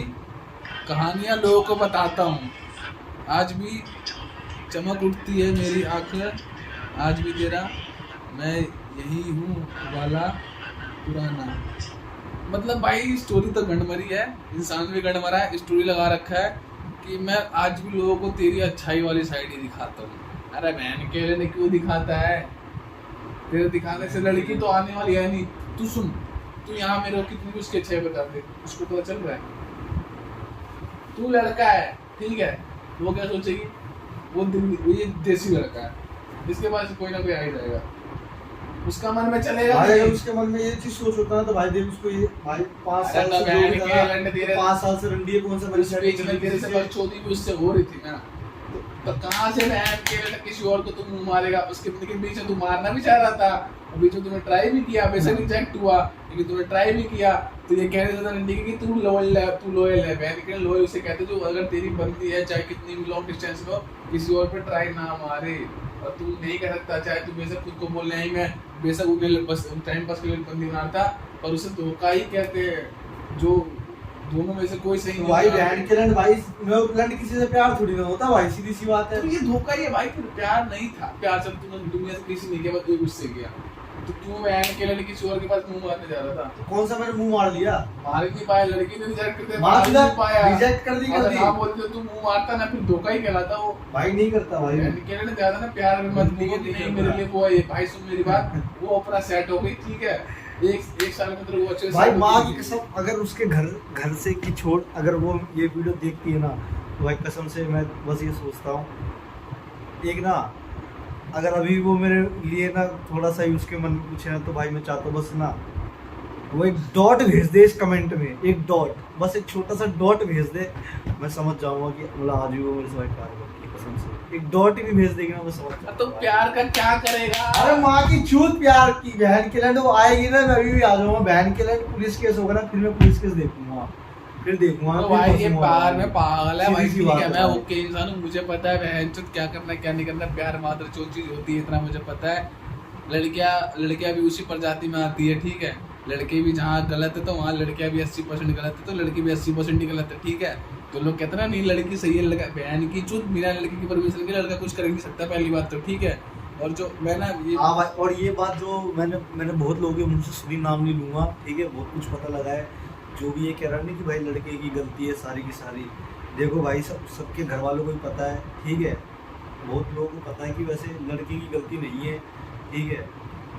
कहानियाँ लोगों को बताता हूँ, आज भी चमक उठती है मेरी आंखें, आज भी तेरा मैं यही हूँ वाला पुराना। मतलब भाई स्टोरी तो गंडमरी है, इंसान भी गंडमरा है, स्टोरी लगा रखा है कि मैं आज भी लोगों को तेरी अच्छाई वाली साइड ही दिखाता हूँ। अरे बहन के लिए क्यों दिखाता है, तेरे दिखाने से लड़की तो आने वाली है नहीं। तू सुन, तू यहाँ मेरे को कितनी भी उसके 6 बता दे, उसको पता चल रहा है तू लड़का है, ठीक है, वो क्या सोचेगी, वो ये देसी लड़का है, इसके पास कोई ना कोई आ ही जाएगा, उसका मन में चलेगा भाई। नहीं। उसके मन में ये चीज सोच होता है तो भाई देख उसको ये भाई 5 अरे साल तो से बहन जो भी के लगा, लंड दे रहे- 5 साल से रंडी है, कौन सा उस बीच में तेरे से बकचोदी भी उससे हो रही थी ना, तो कहाँ से बहन के लंड किसी और को तू मुंह मारेगा, उसके बीच में तू मारना भी चाह रहा था, अभी जो तूने ट्राई भी किया, वैसे रिजेक्ट हुआ, लेकिन तूने ट्राई भी किया, तो ये कह रहे थे रंडी कि तू लोयल है, तू लोयल है, बहन के लोयल उसे कहते जो अगर तेरी बनती है चाहे कितनी भी लॉन्ग डिस्टेंस में हो, किसी और पे ट्राई ना मारे, और तू नहीं कर सकता, चाहे तू बेशक खुद को बोल रहे मैं बेशक उन्हें बस टाइम पास के लिए बंदी मारता, पर उसे धोखा ही कहते हैं, जो दोनों में से कोई सही तो भाई बहन के लंड भाई लंड किसी से प्यार थोड़ी ना होता भाई, सीधी सी बात है। तो ये धोखा ही है भाई, फिर प्यार नहीं था, प्यार जब तूने दुनिया से किसी नहीं किया, बस एक उससे किया, तो क्यों बहन के लड़की किसी और के पास मुंह मारने जा रहा था? तो कौन सा मैंने मुंह मार लिया? मार ही नहीं पाया, लड़की ने रिजेक्ट कर दिया, मार मार नहीं पाया, रिजेक्ट कर दी अगर हाँ बोलते तू मुंह मारता ना, फिर धोखा ही कहलाता वो। भाई नहीं करता भाई। बहन के लिए ज्यादा ना प्यार में मत नहीं, नहीं मेरे लिए वो है, भाई सुन मेरी बात, वो अपना सेट हो गई, ठीक है, एक साल में तेरे को अच्छे से भाई set माँ हो की गई। कसम, अगर उसके घर से की छोड़, अगर वो ये वीडियो देखती है ना, तो भाई कसम से मैं बस ये सोचता हूँ, एक ना अगर अभी वो मेरे लिए ना थोड़ा सा ही उसके मन में कुछ है ना, तो भाई मैं चाहता हूँ बस ना वो एक डॉट भेज दे इस कमेंट में, एक डॉट, बस एक छोटा सा डॉट भेज दे, मैं समझ जाऊंगा कि मतलब आज भी वो मेरे से भाई प्यार करती है, कसम से एक डॉट ही भी भेज देगी ना, मैं समझ जाऊंगा। तो प्यार का क्या करेगा? अरे माँ की चूत प्यार की, बहन के लैंड वो आएगी ना, मैं अभी भी आ जाऊंगा, बहन के लैंड पुलिस केस होगा ना, फिर मैं पुलिस केस देखूंगा, फिर देखूंगा। तो फिर भाई ये पछूंगा प्यार भाई। में पागल है भाई, सीधी सी ठीक बात है, है मैं भाई। ओके इंसान हूँ, मुझे पता है बहन क्या करना है क्या नहीं करना, प्यार मात्र जो चीज होती है इतना मुझे पता है। लड़कियां भी उसी प्रजाति में आती है, ठीक है, लड़के भी जहाँ गलत है तो वहाँ लड़कियां भी 80% गलत है, तो लड़की भी 80% ही गलत है, ठीक है। तो लोग कहते हैं ना नहीं लड़की सही है, लड़का बहन की चूत, बिना लड़की की परमिशन के लड़का कुछ कर नहीं सकता, पहली बात तो, ठीक है। और जो मैं ना ये हाँ भाई, और ये बात जो मैंने बहुत लोगों के मुंह से सुनी, नाम नहीं लूंगा, ठीक है, बहुत कुछ पता लगा है, जो भी ये कह रहा नहीं कि भाई लड़के की गलती है सारी की सारी, देखो भाई सबके घर वालों को भी पता है, ठीक है, बहुत लोगों को पता है कि वैसे लड़के की गलती नहीं है, ठीक है,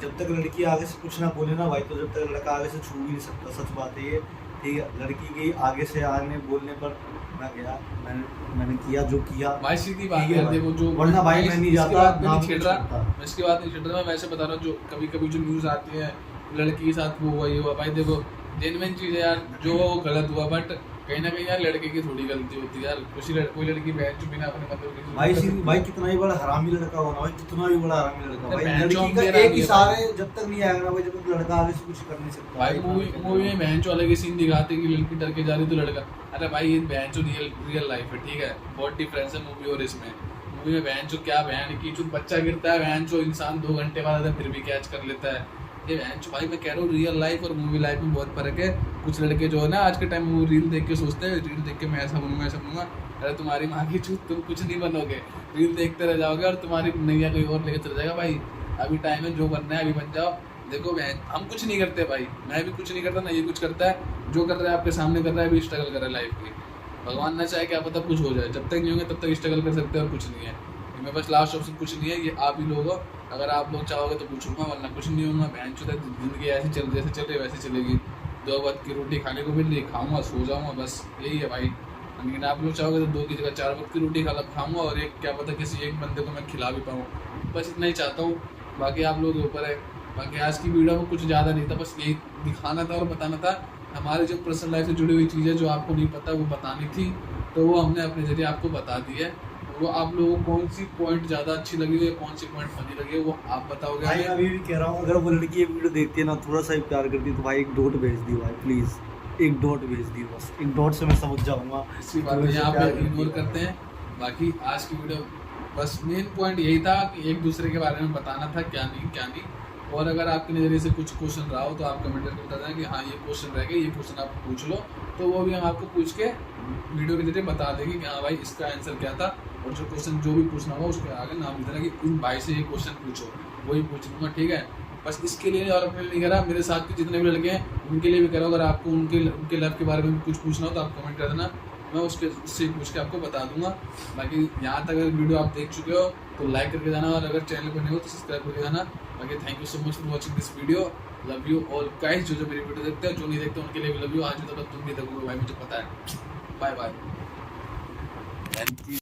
जब तक लड़की आगे से कुछ ना बोले ना भाई, तो जब तक लड़का आगे से छू भी नहीं सकता, सच बात है ये, ठीक है। लड़की के आगे से आने बोलने पर मैं गया, मैंने किया जो किया भाई सीधी बात ठीक है है, भाई। देखो जो वरना भाई मैं नहीं इसकी जाता, बात में ना नहीं छेड़ कुछ रहा, करता। मैं इसकी बात नहीं छेड़ रहा, मैं वैसे बता रहा हूँ जो कभी कभी जो न्यूज़ आती है लड़की के साथ वो हुआ ये हुआ, भाई देखो जेन्युइन चीज़ है यार, जो वो गलत हुआ, बट कहीं ना कहीं यार लड़के की थोड़ी गलती होती है यार, कोई लड़की बहन जो बिना अपने मतलब किसी भाई को- सीधी भाई, कितना ही बड़ा हरामी लड़का हो ना भाई, कितना भी बड़ा हरामी लड़का, भाई बहन चौंक लड़की का दे रहा एक भी है इशारे जब तक नहीं आएगा ना भाई, जब तक लड़का आगे से कुछ कर नहीं सकता भाई मूवी में बहन चो अलग ही सीन दिखाते हैं कि लड़की डर के जा रही तो लड़का, अरे भाई ये बहन चो रियल लाइफ है, ठीक है, बहुत डिफरेंस है मूवी और इसमें। मूवी में बहन चो क्या बहन की चो बच्चा गिरता है, बहन चो इंसान 2 घंटे बाद आता है फिर भी कैच कर लेता है, ये बहन चो भाई मैं कह रहा हूँ रियल लाइफ और मूवी लाइफ में बहुत फर्क है। कुछ लड़के जो है ना आज के टाइम में वो रील देख के सोचते हैं, रील देख के मैं ऐसा बनूंगा ऐसा बनूंगा, अरे तुम्हारी माँ की चूत, तुम कुछ नहीं बनोगे, रील देखते रह जाओगे और तुम्हारी नैया कोई और लेके चल जाएगा। भाई अभी टाइम है, जो बनना है अभी बन जाओ। देखो बहन हम कुछ नहीं करते भाई, मैं भी कुछ नहीं करता ना ये कुछ करता है, जो कर रहा है आपके सामने कर रहा है, अभी स्ट्रगल कर रहा है लाइफ की, भगवान ना चाहे क्या पता कुछ हो जाए, जब तक नहीं होंगे तब तक स्ट्रगल कर सकते हैं और कुछ नहीं है। मेरे पास लास्ट ऑप्शन कुछ नहीं है, ये आप ही लोग हो, अगर आप लोग चाहोगे तो पूछूंगा, वरना कुछ नहीं होगा। बहन चुदा जिंदगी ऐसी चल जैसे चल रही वैसे चलेगी, 2 वक्त की रोटी खाने को मिल रही, खाऊंगा सो जाऊंगा, बस यही है भाई। लेकिन आप लोग चाहोगे तो 2 की जगह 4 वक्त की रोटी खाऊंगा, और एक क्या पता किसी एक बंदे को मैं खिला भी पाऊँ, बस इतना ही चाहता हूँ, बाकी आप लोग के ऊपर है। बाकी आज की वीडियो में कुछ ज़्यादा नहीं था, बस यही दिखाना था और बताना था, हमारी जो पर्सनल लाइफ से जुड़ी हुई चीज़ें जो आपको नहीं पता वो बतानी थी, तो वो हमने अपने जरिए आपको बता दी है। वो आप लोगों को कौन सी पॉइंट ज़्यादा अच्छी लगी है, कौन सी पॉइंट फनी लगी है, वो आप बताओगे भाई हमें। अभी भी कह रहा हूँ, अगर वो लड़की ये वीडियो देखती है ना, थोड़ा सा ही प्यार करती है, तो भाई एक डॉट भेज दी भाई, प्लीज़ एक डॉट भेज दी, बस एक डॉट से मैं समझ जाऊंगा। इसी बात को यहाँ पे इग्नोर करते हैं। बाकी आज की वीडियो बस मेन पॉइंट यही था कि एक दूसरे के बारे में बताना था, क्या नहीं। और अगर आपके नज़रिए से कुछ क्वेश्चन रहा हो तो आप कमेंट करके बता दें कि हाँ ये क्वेश्चन रह गए, ये क्वेश्चन आप पूछ लो, तो वो भी हम आपको पूछ के वीडियो के जरिए बता देंगे कि हाँ भाई इसका आंसर क्या था, और जो क्वेश्चन जो भी पूछना होगा उसके आगे नाम लिख देना कि इन भाई से ये क्वेश्चन पूछो, वही पूछ लूँगा, ठीक है। बस इसके लिए और अपने लिए नहीं करा, मेरे साथ के जितने भी लड़के हैं उनके लिए भी करो। अगर आपको उनके लाइफ के बारे में कुछ पूछना हो तो आप कमेंट कर देना, मैं उससे पूछ के आपको बता दूंगा। बाकी यहाँ तक अगर वीडियो आप देख चुके हो तो लाइक करके जाना, और अगर चैनल पर नहीं हो तो सब्सक्राइब करके जाना। बाकी thank you so much for watching this video, love you all guys. जो मेरी वीडियो देखते हैं, जो नहीं देखते उनके लिए भी लव यू। आज भी तक तुम नहीं देखोगे भाई, मुझे पता है। Bye bye.